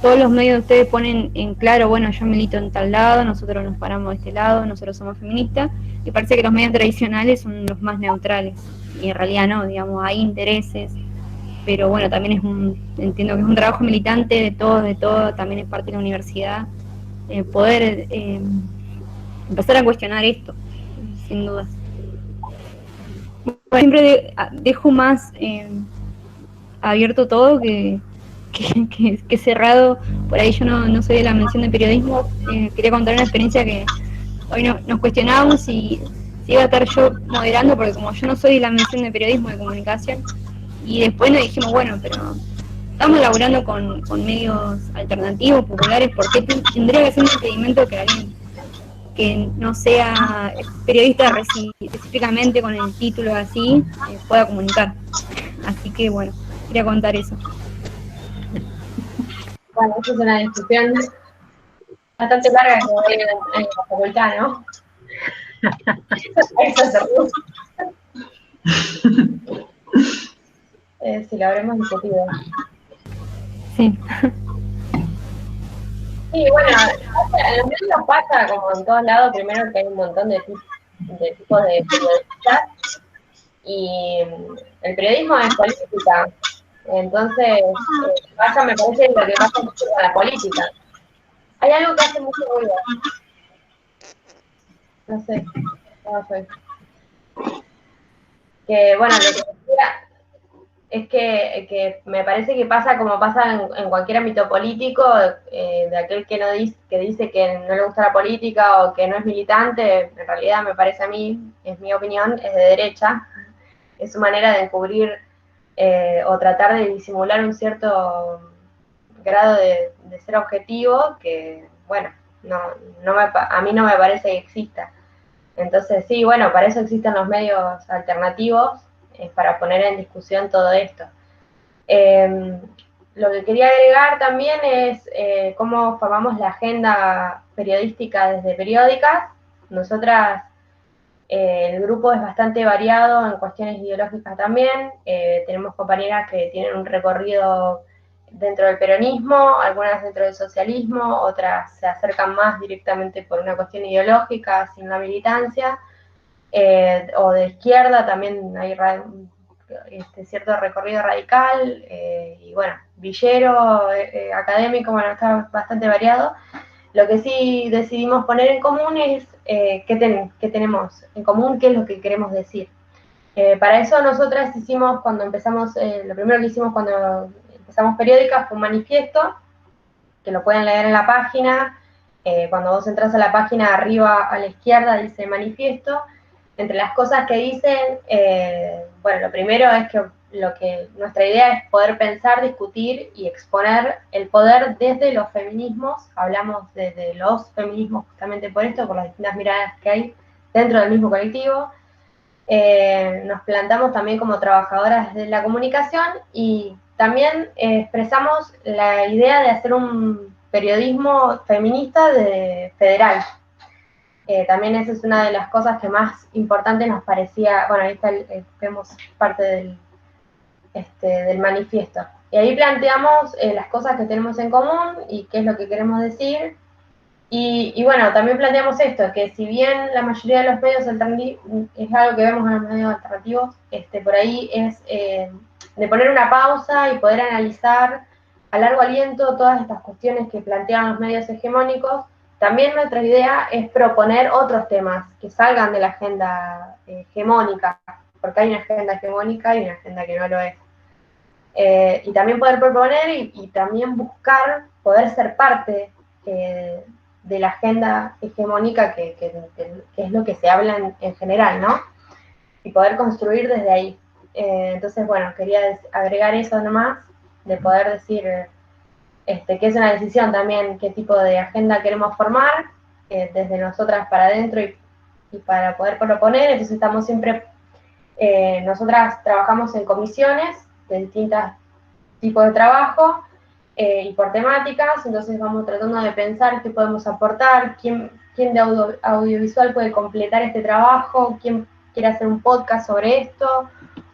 todos los medios de ustedes ponen en claro, bueno, yo milito en tal lado, nosotros nos paramos de este lado, nosotros somos feministas, y parece que los medios tradicionales son los más neutrales, y en realidad no, digamos, hay intereses, pero bueno, también entiendo que es un trabajo militante de todo, también es parte de la universidad, poder empezar a cuestionar esto, sin dudas. Siempre dejo más abierto todo que cerrado. Por ahí yo no soy de la mención de periodismo. Quería contar una experiencia que hoy nos cuestionábamos si iba a estar yo moderando, porque como yo no soy de la mención de periodismo, de comunicación, y después nos dijimos, bueno, pero estamos laburando con medios alternativos, populares, ¿por qué tendría que ser un impedimento que alguien que no sea periodista específicamente con el título así pueda comunicar? Así que bueno, quería contar eso. Bueno, eso es una discusión bastante larga que voy en la facultad, ¿no? Eso si lo habremos discutido. Sí. Sí, bueno, en los medios pasa como en todos lados, primero que hay un montón de tipos de periodistas, y el periodismo es política, entonces pasa, me parece, lo que pasa mucho con la política. Hay algo que hace mucho ruido. No sé, no sé. Que bueno, lo que decía es que me parece que pasa como pasa en cualquier ámbito político, de aquel que dice que no le gusta la política o que no es militante, en realidad me parece a mí, es mi opinión, es de derecha, es su manera de encubrir o tratar de disimular un cierto grado de ser objetivo que, bueno, a mí no me parece que exista. Entonces, sí, bueno, para eso existen los medios alternativos, para poner en discusión todo esto. Lo que quería agregar también es cómo formamos la agenda periodística desde Periódicas. Nosotras, el grupo es bastante variado en cuestiones ideológicas también. Tenemos compañeras que tienen un recorrido dentro del peronismo, algunas dentro del socialismo, otras se acercan más directamente por una cuestión ideológica, sin la militancia, o de izquierda también hay cierto recorrido radical, y bueno, villero, académico, bueno, está bastante variado. Lo que sí decidimos poner en común es qué tenemos en común, qué es lo que queremos decir. Para eso nosotras hicimos, cuando empezamos, lo primero que hicimos cuando empezamos Periódicas fue un manifiesto, que lo pueden leer en la página. Cuando vos entras a la página, arriba a la izquierda dice manifiesto. Entre las cosas que dicen, bueno, lo primero es que nuestra idea es poder pensar, discutir y exponer el poder desde los feminismos. Hablamos desde los feminismos justamente por esto, por las distintas miradas que hay dentro del mismo colectivo. Nos plantamos también como trabajadoras de la comunicación y también expresamos la idea de hacer un periodismo feminista federal. También esa es una de las cosas que más importantes nos parecía. Bueno, ahí está, vemos parte del manifiesto. Y ahí planteamos las cosas que tenemos en común y qué es lo que queremos decir. Y bueno, también planteamos esto, que si bien la mayoría de los medios alternativos, es algo que vemos en los medios alternativos, por ahí es de poner una pausa y poder analizar a largo aliento todas estas cuestiones que plantean los medios hegemónicos. También nuestra idea es proponer otros temas que salgan de la agenda hegemónica, porque hay una agenda hegemónica y una agenda que no lo es. Y también poder proponer y también buscar poder ser parte de la agenda hegemónica que es lo que se habla en general, ¿no? Y poder construir desde ahí. Entonces, bueno, quería agregar eso nomás, de poder decir que es una decisión también qué tipo de agenda queremos formar, desde nosotras para adentro y para poder proponer. Entonces estamos siempre, nosotras trabajamos en comisiones de distintos tipos de trabajo y por temáticas, entonces vamos tratando de pensar qué podemos aportar, quién de audiovisual puede completar este trabajo, quién quiere hacer un podcast sobre esto,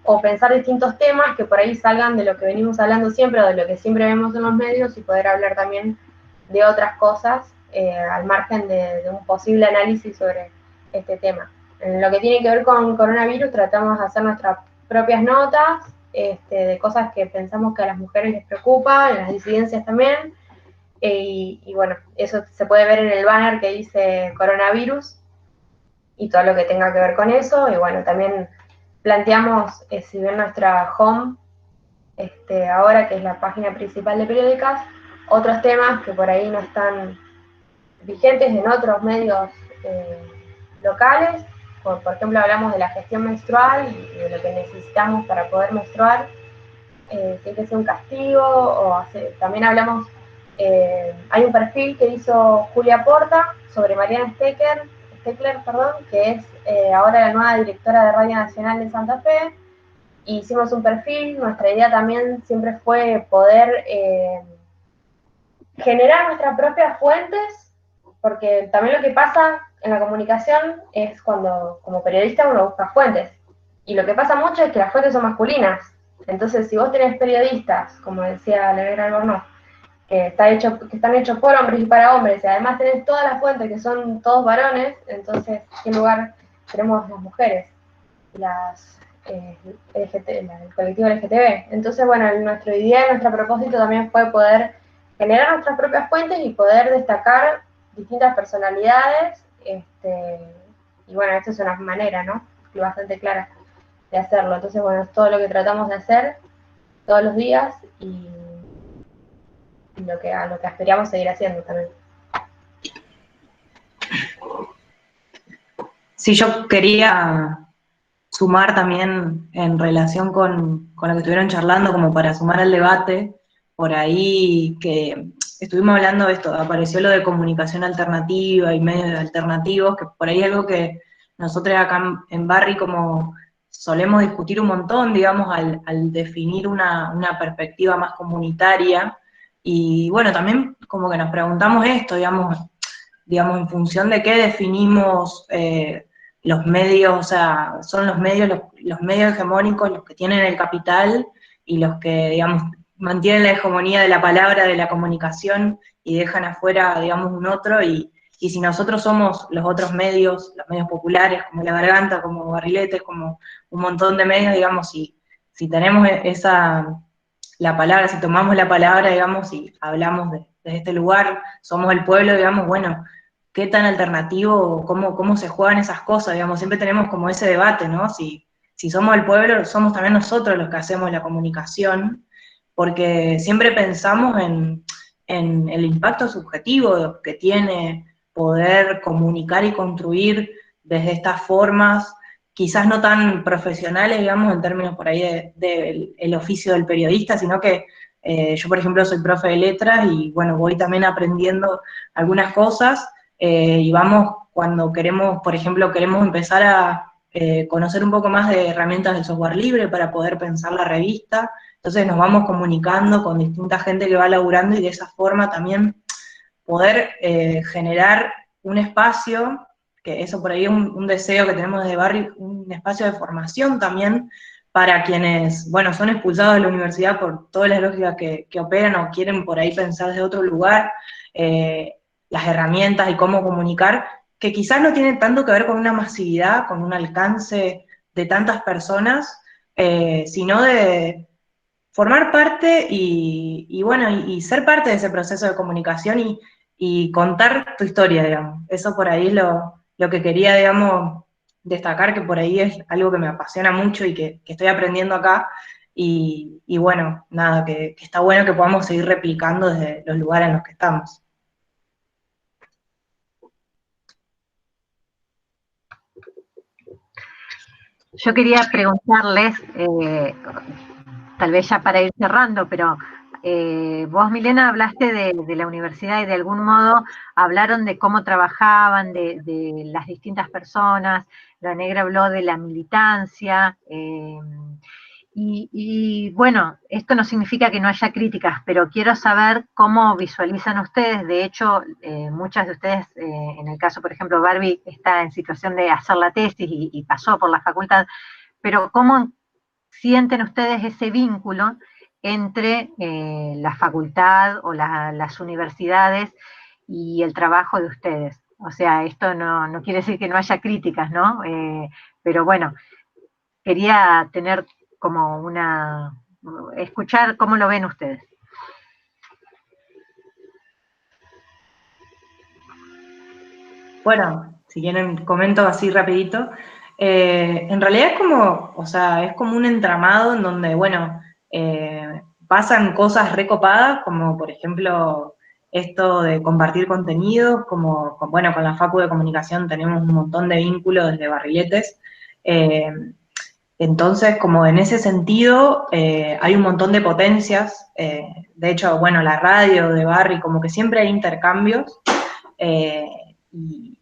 o pensar distintos temas que por ahí salgan de lo que venimos hablando siempre o de lo que siempre vemos en los medios y poder hablar también de otras cosas al margen de un posible análisis sobre este tema. En lo que tiene que ver con coronavirus tratamos de hacer nuestras propias notas de cosas que pensamos que a las mujeres les preocupa, en las disidencias también, y bueno, eso se puede ver en el banner que dice coronavirus y todo lo que tenga que ver con eso, y bueno, también planteamos, si bien nuestra home, ahora que es la página principal de Periódicas, otros temas que por ahí no están vigentes en otros medios locales. Por ejemplo, hablamos de la gestión menstrual y de lo que necesitamos para poder menstruar, si hay que ser un castigo, también hablamos, hay un perfil que hizo Julia Porta sobre Mariana Steckler, que es ahora la nueva directora de Radio Nacional de Santa Fe. Hicimos un perfil, nuestra idea también siempre fue poder generar nuestras propias fuentes, porque también lo que pasa en la comunicación es cuando como periodista uno busca fuentes, y lo que pasa mucho es que las fuentes son masculinas. Entonces, si vos tenés periodistas, como decía Lever Albornoz, que están hechos por hombres y para hombres, y además tenés todas las fuentes que son todos varones, entonces, ¿qué lugar tenemos las mujeres? El colectivo LGTB. Entonces, bueno, nuestra idea, nuestro propósito también fue poder generar nuestras propias fuentes y poder destacar distintas personalidades, y bueno, esto es una manera, ¿no? Y bastante clara de hacerlo. Entonces, bueno, es todo lo que tratamos de hacer todos los días y a lo que aspiramos seguir haciendo también. Sí, yo quería sumar también en relación con lo que estuvieron charlando, como para sumar al debate, por ahí que estuvimos hablando de esto, apareció lo de comunicación alternativa y medios alternativos, que por ahí es algo que nosotros acá en Barry como solemos discutir un montón, digamos, al definir una perspectiva más comunitaria, y bueno, también como que nos preguntamos esto, digamos en función de qué definimos los medios, o sea, son los medios hegemónicos los que tienen el capital y los que, digamos, mantienen la hegemonía de la palabra, de la comunicación, y dejan afuera, digamos, un otro, y si nosotros somos los otros medios, los medios populares, como La Garganta, como Barriletes, como un montón de medios, digamos, si tenemos la palabra, si tomamos la palabra, digamos, y hablamos desde este lugar, somos el pueblo, digamos, bueno, qué tan alternativo, cómo se juegan esas cosas, digamos, siempre tenemos como ese debate, ¿no? Si somos el pueblo, somos también nosotros los que hacemos la comunicación, porque siempre pensamos en el impacto subjetivo que tiene poder comunicar y construir desde estas formas, quizás no tan profesionales, digamos, en términos por ahí del oficio del periodista, sino que yo, por ejemplo, soy profe de letras y, bueno, voy también aprendiendo algunas cosas, y vamos, cuando queremos, por ejemplo, queremos empezar a conocer un poco más de herramientas del software libre para poder pensar la revista, entonces nos vamos comunicando con distinta gente que va laburando y de esa forma también poder generar un espacio, que eso por ahí es un deseo que tenemos desde Barry, un espacio de formación también para quienes, bueno, son expulsados de la universidad por todas las lógicas que operan o quieren por ahí pensar desde otro lugar, las herramientas y cómo comunicar, que quizás no tienen tanto que ver con una masividad, con un alcance de tantas personas, sino de formar parte y bueno, y ser parte de ese proceso de comunicación y contar tu historia, digamos. Eso por ahí es lo que quería, digamos, destacar, que por ahí es algo que me apasiona mucho y que estoy aprendiendo acá, y bueno, nada, que está bueno que podamos seguir replicando desde los lugares en los que estamos. Yo quería preguntarles, tal vez ya para ir cerrando, pero Vos, Milena, hablaste de la universidad y de algún modo hablaron de cómo trabajaban, de las distintas personas, la Negra habló de la militancia, y bueno, esto no significa que no haya críticas, pero quiero saber cómo visualizan ustedes. De hecho, muchas de ustedes, en el caso, por ejemplo, Barbie está en situación de hacer la tesis y pasó por la facultad, pero ¿cómo sienten ustedes ese vínculo entre la facultad o las universidades y el trabajo de ustedes? O sea, esto no quiere decir que no haya críticas, ¿no? Pero bueno, quería tener como escuchar cómo lo ven ustedes. Bueno, si quieren comento así rapidito. En realidad es como, o sea, es como un entramado en donde, bueno, pasan cosas recopadas, como por ejemplo esto de compartir contenidos, como, bueno, con la Facu de Comunicación tenemos un montón de vínculos desde Barriletes. Entonces, como en ese sentido, hay un montón de potencias. De hecho, bueno, la radio de Barri, como que siempre hay intercambios.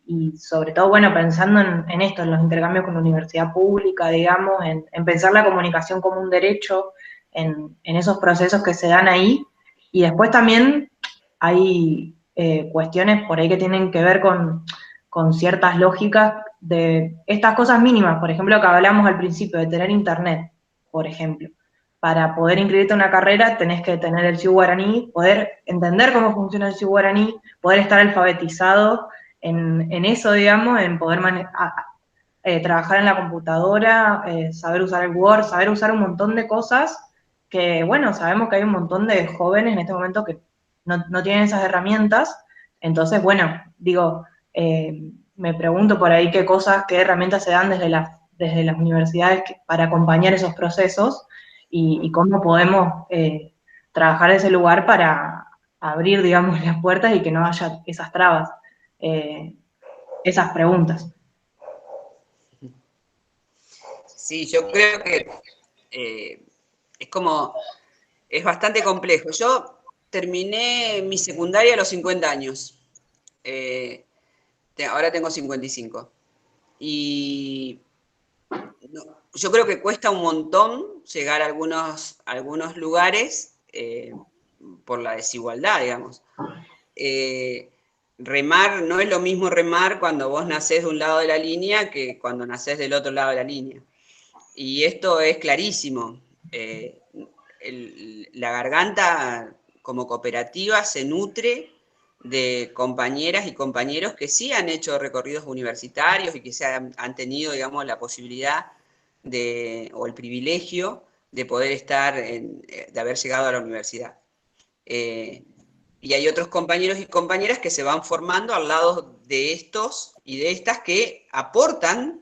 Y sobre todo, bueno, pensando en esto, en los intercambios con la universidad pública, digamos, en pensar la comunicación como un derecho, en esos procesos que se dan ahí. Y después también hay cuestiones por ahí que tienen que ver con ciertas lógicas de estas cosas mínimas, por ejemplo, que hablamos al principio, de tener internet, por ejemplo. Para poder inscribirte en una carrera tenés que tener el Ciu Guaraní, poder entender cómo funciona el Ciu Guaraní, poder estar alfabetizado en eso, digamos, en poder trabajar en la computadora, saber usar el Word, saber usar un montón de cosas que, bueno, sabemos que hay un montón de jóvenes en este momento que no tienen esas herramientas. Entonces, bueno, digo, me pregunto por ahí qué herramientas se dan desde las universidades para acompañar esos procesos y cómo podemos trabajar ese lugar para abrir, digamos, las puertas y que no haya esas trabas, esas preguntas. Sí, yo creo que es bastante complejo. Yo terminé mi secundaria a los 50 años. Ahora tengo 55. Y yo creo que cuesta un montón llegar a algunos lugares por la desigualdad, digamos. Remar, no es lo mismo remar cuando vos nacés de un lado de la línea que cuando nacés del otro lado de la línea. Y esto es clarísimo. La Garganta como cooperativa se nutre de compañeras y compañeros que sí han hecho recorridos universitarios y que han tenido, digamos, la posibilidad o el privilegio de poder de haber llegado a la universidad. Y hay otros compañeros y compañeras que se van formando al lado de estos y de estas que aportan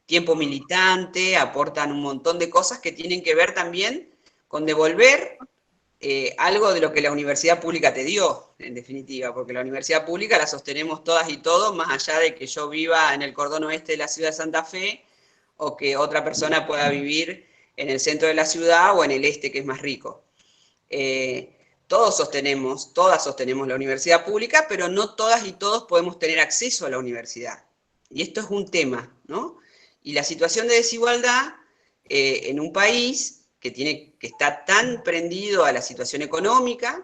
tiempo militante, aportan un montón de cosas que tienen que ver también con devolver algo de lo que la universidad pública te dio, en definitiva, porque la universidad pública la sostenemos todas y todos, más allá de que yo viva en el cordón oeste de la ciudad de Santa Fe, o que otra persona pueda vivir en el centro de la ciudad o en el este, que es más rico. Todas sostenemos la universidad pública, pero no todas y todos podemos tener acceso a la universidad. Y esto es un tema, ¿no? Y la situación de desigualdad en un país que está tan prendido a la situación económica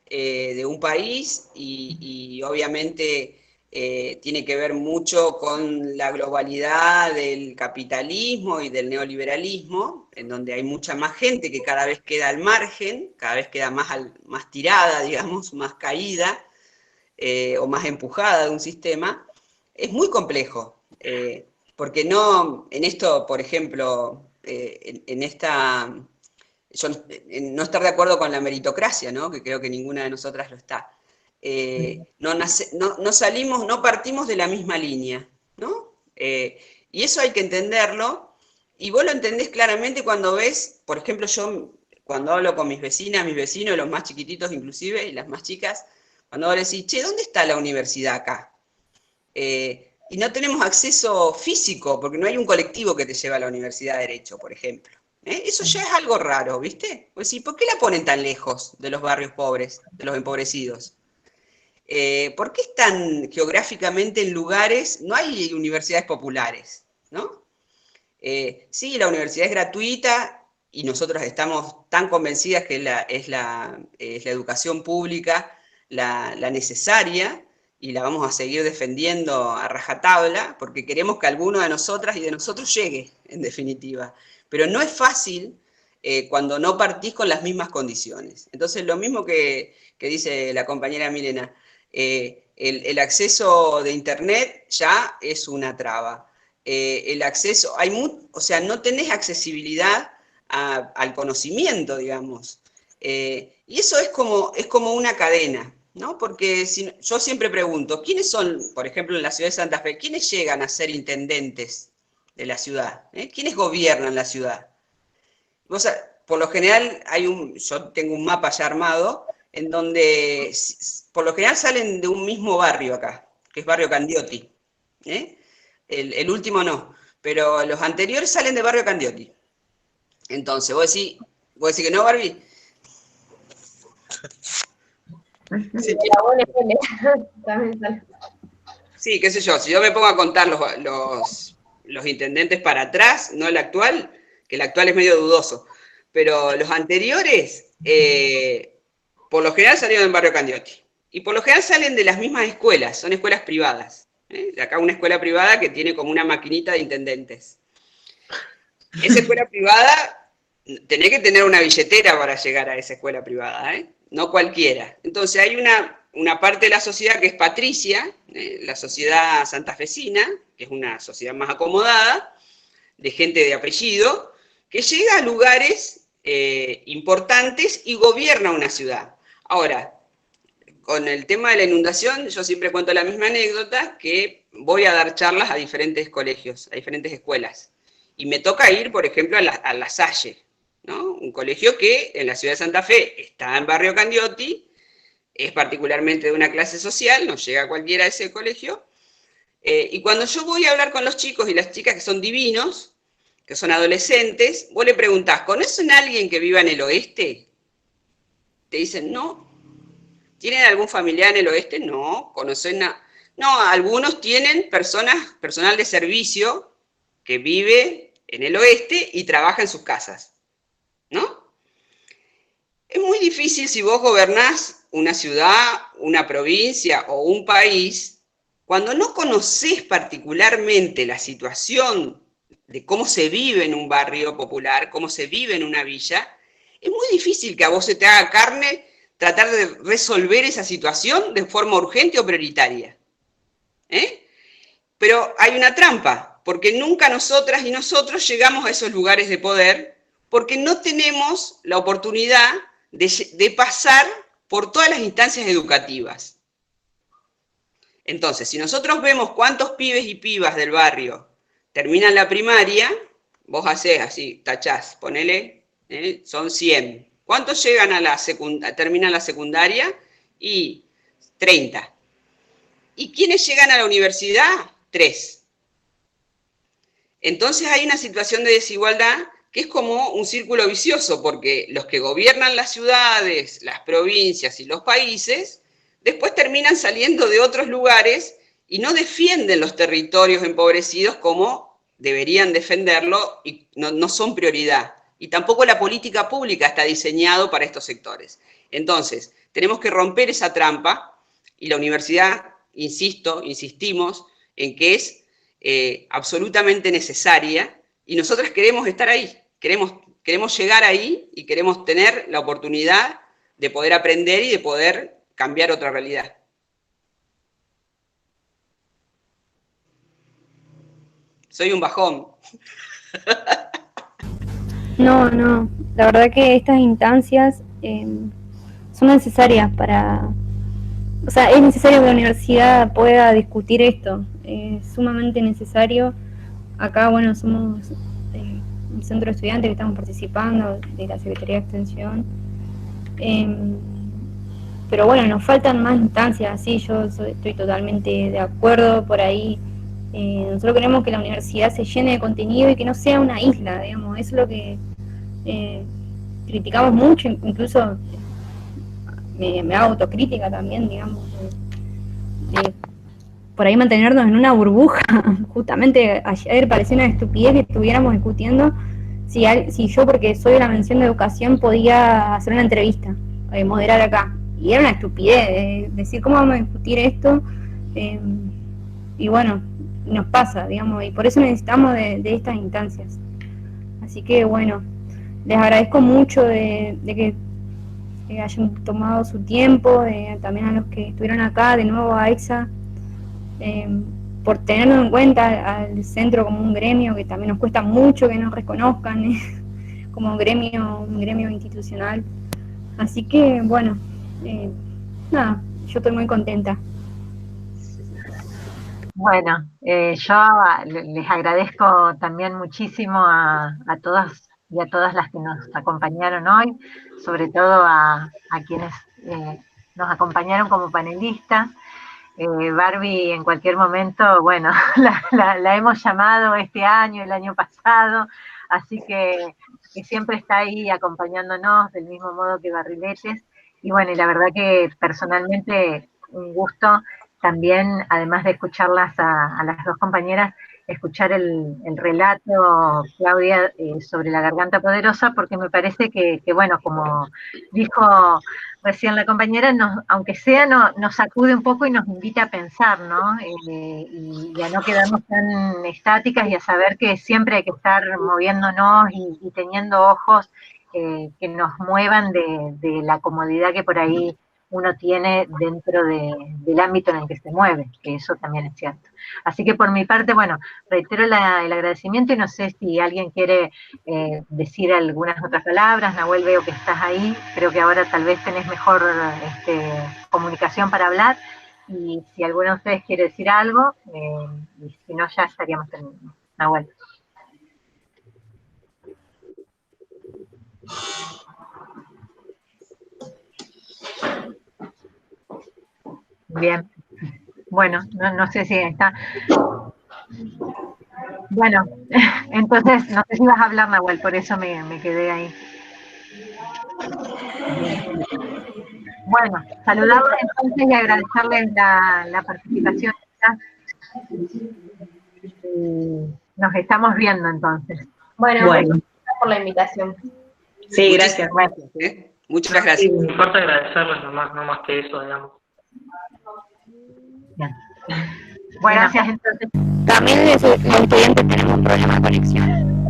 de un país y obviamente tiene que ver mucho con la globalidad del capitalismo y del neoliberalismo, en donde hay mucha más gente que cada vez queda al margen, cada vez queda más tirada, digamos, más caída o más empujada de un sistema. Es muy complejo, porque en esto, por ejemplo, yo no estar de acuerdo con la meritocracia, ¿no? Que creo que ninguna de nosotras lo está. No partimos de la misma línea, ¿no? Y eso hay que entenderlo, y vos lo entendés claramente cuando ves, por ejemplo, yo cuando hablo con mis vecinas, mis vecinos, los más chiquititos inclusive, y las más chicas, cuando vos decís, che, ¿dónde está la universidad acá? Y no tenemos acceso físico, porque no hay un colectivo que te lleva a la Universidad de Derecho, por ejemplo. Eso ya es algo raro, ¿viste? Pues sí, ¿por qué la ponen tan lejos de los barrios pobres, de los empobrecidos? ¿Por qué están geográficamente en lugares, no hay universidades populares, ¿no? Sí, la universidad es gratuita y nosotros estamos tan convencidas que es la educación pública la necesaria, y la vamos a seguir defendiendo a rajatabla, porque queremos que alguno de nosotras y de nosotros llegue, en definitiva. Pero no es fácil cuando no partís con las mismas condiciones. Entonces, lo mismo que dice la compañera Milena, el acceso de Internet ya es una traba. El acceso, o sea, no tenés accesibilidad al conocimiento, digamos. Y eso es como una cadena, ¿no? Porque yo siempre pregunto, ¿quiénes son, por ejemplo, en la ciudad de Santa Fe, quiénes llegan a ser intendentes de la ciudad? ¿Quiénes gobiernan la ciudad? Por lo general, yo tengo un mapa ya armado, en donde por lo general salen de un mismo barrio acá, que es Barrio Candioti. El último no, pero los anteriores salen de Barrio Candioti. Entonces, ¿vos decís que no, Barbie? Sí, qué sé yo, si yo me pongo a contar los intendentes para atrás, no el actual, que el actual es medio dudoso, pero los anteriores, por lo general salieron del Barrio Candioti, y por lo general salen de las mismas escuelas, son escuelas privadas. De acá una escuela privada que tiene como una maquinita de intendentes. Esa escuela privada, tenés que tener una billetera para llegar a esa escuela privada, no cualquiera. Entonces hay una parte de la sociedad que es patricia, la sociedad santafesina, que es una sociedad más acomodada, de gente de apellido, que llega a lugares importantes y gobierna una ciudad. Ahora, con el tema de la inundación, yo siempre cuento la misma anécdota, que voy a dar charlas a diferentes colegios, a diferentes escuelas. Y me toca ir, por ejemplo, a La Salle, ¿no? Un colegio que en la ciudad de Santa Fe está en Barrio Candioti, es particularmente de una clase social, no llega cualquiera a ese colegio. Y cuando yo voy a hablar con los chicos y las chicas que son divinos, que son adolescentes, vos le preguntás, ¿conocen a alguien que viva en el oeste? Te dicen, no. ¿Tienen algún familiar en el oeste? No. ¿Conocen a...? No, algunos tienen personal de servicio que vive en el oeste y trabaja en sus casas, ¿no? Es muy difícil si vos gobernás una ciudad, una provincia o un país, cuando no conocés particularmente la situación de cómo se vive en un barrio popular, cómo se vive en una villa, es muy difícil que a vos se te haga carne tratar de resolver esa situación de forma urgente o prioritaria. Pero hay una trampa, porque nunca nosotras y nosotros llegamos a esos lugares de poder, porque no tenemos la oportunidad de pasar por todas las instancias educativas. Entonces, si nosotros vemos cuántos pibes y pibas del barrio terminan la primaria, vos hacés así, tachás, ponele, son 100. ¿Cuántos llegan a terminan la secundaria? Y 30. ¿Y quiénes llegan a la universidad? 3. Entonces hay una situación de desigualdad que es como un círculo vicioso, porque los que gobiernan las ciudades, las provincias y los países, después terminan saliendo de otros lugares y no defienden los territorios empobrecidos como deberían defenderlo y no son prioridad. Y tampoco la política pública está diseñado para estos sectores. Entonces, tenemos que romper esa trampa, y la universidad, insistimos, en que es absolutamente necesaria, y nosotras queremos estar ahí, queremos llegar ahí, y queremos tener la oportunidad de poder aprender y de poder cambiar otra realidad. Soy un bajón. No, la verdad que estas instancias son necesarias para... O sea, es necesario que la universidad pueda discutir esto, es sumamente necesario. Acá, bueno, somos un centro de estudiantes que estamos participando de la Secretaría de Extensión, pero bueno, nos faltan más instancias, sí, yo estoy totalmente de acuerdo por ahí. Nosotros queremos que la universidad se llene de contenido y que no sea una isla, digamos, eso es criticamos mucho, incluso me hago autocrítica también, digamos, de por ahí mantenernos en una burbuja. Justamente ayer parecía una estupidez que estuviéramos discutiendo si yo, porque soy de la mención de educación, podía hacer una entrevista, moderar acá. Y era una estupidez, decir, ¿cómo vamos a discutir esto? Y bueno, nos pasa, digamos, y por eso necesitamos de estas instancias. Así que bueno, les agradezco mucho de que hayan tomado su tiempo, también a los que estuvieron acá, de nuevo a AICSA, por tenerlo en cuenta al centro como un gremio que también nos cuesta mucho que nos reconozcan como un gremio institucional. Así que bueno, nada, yo estoy muy contenta. Bueno, yo les agradezco también muchísimo a todas y a todas las que nos acompañaron hoy, sobre todo a quienes nos acompañaron como panelistas. Barbie en cualquier momento, bueno, la hemos llamado este año, el año pasado, así que siempre está ahí acompañándonos del mismo modo que Barriletes. Y bueno, y la verdad que personalmente un gusto también, además de escucharlas a las dos compañeras, escuchar el relato, Claudia, sobre la garganta poderosa, porque me parece que bueno, como dijo recién la compañera, aunque sea, nos sacude un poco y nos invita a pensar, ¿no? Y a no quedarnos tan estáticas y a saber que siempre hay que estar moviéndonos y teniendo ojos que nos muevan de la comodidad que por ahí uno tiene dentro del ámbito en el que se mueve, que eso también es cierto. Así que por mi parte, bueno, reitero el agradecimiento y no sé si alguien quiere decir algunas otras palabras. Nahuel, veo que estás ahí, creo que ahora tal vez tenés mejor comunicación para hablar, y si alguno de ustedes quiere decir algo, y si no ya estaríamos terminando. Nahuel. Bien, bueno, no sé si está. Bueno, entonces, no sé si vas a hablar, Nahuel, por eso me quedé ahí. Bueno, saludarlos entonces y agradecerles la participación. Nos estamos viendo entonces. Bueno, gracias por la invitación. Sí, gracias. Muchas gracias. Sí, me importa agradecerles, no más que eso, digamos. Bien. Bueno, gracias entonces. También los estudiantes tenemos un problema de conexión.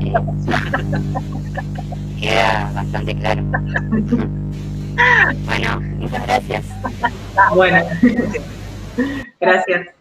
Queda bastante claro. Bueno, muchas gracias. Bueno, gracias.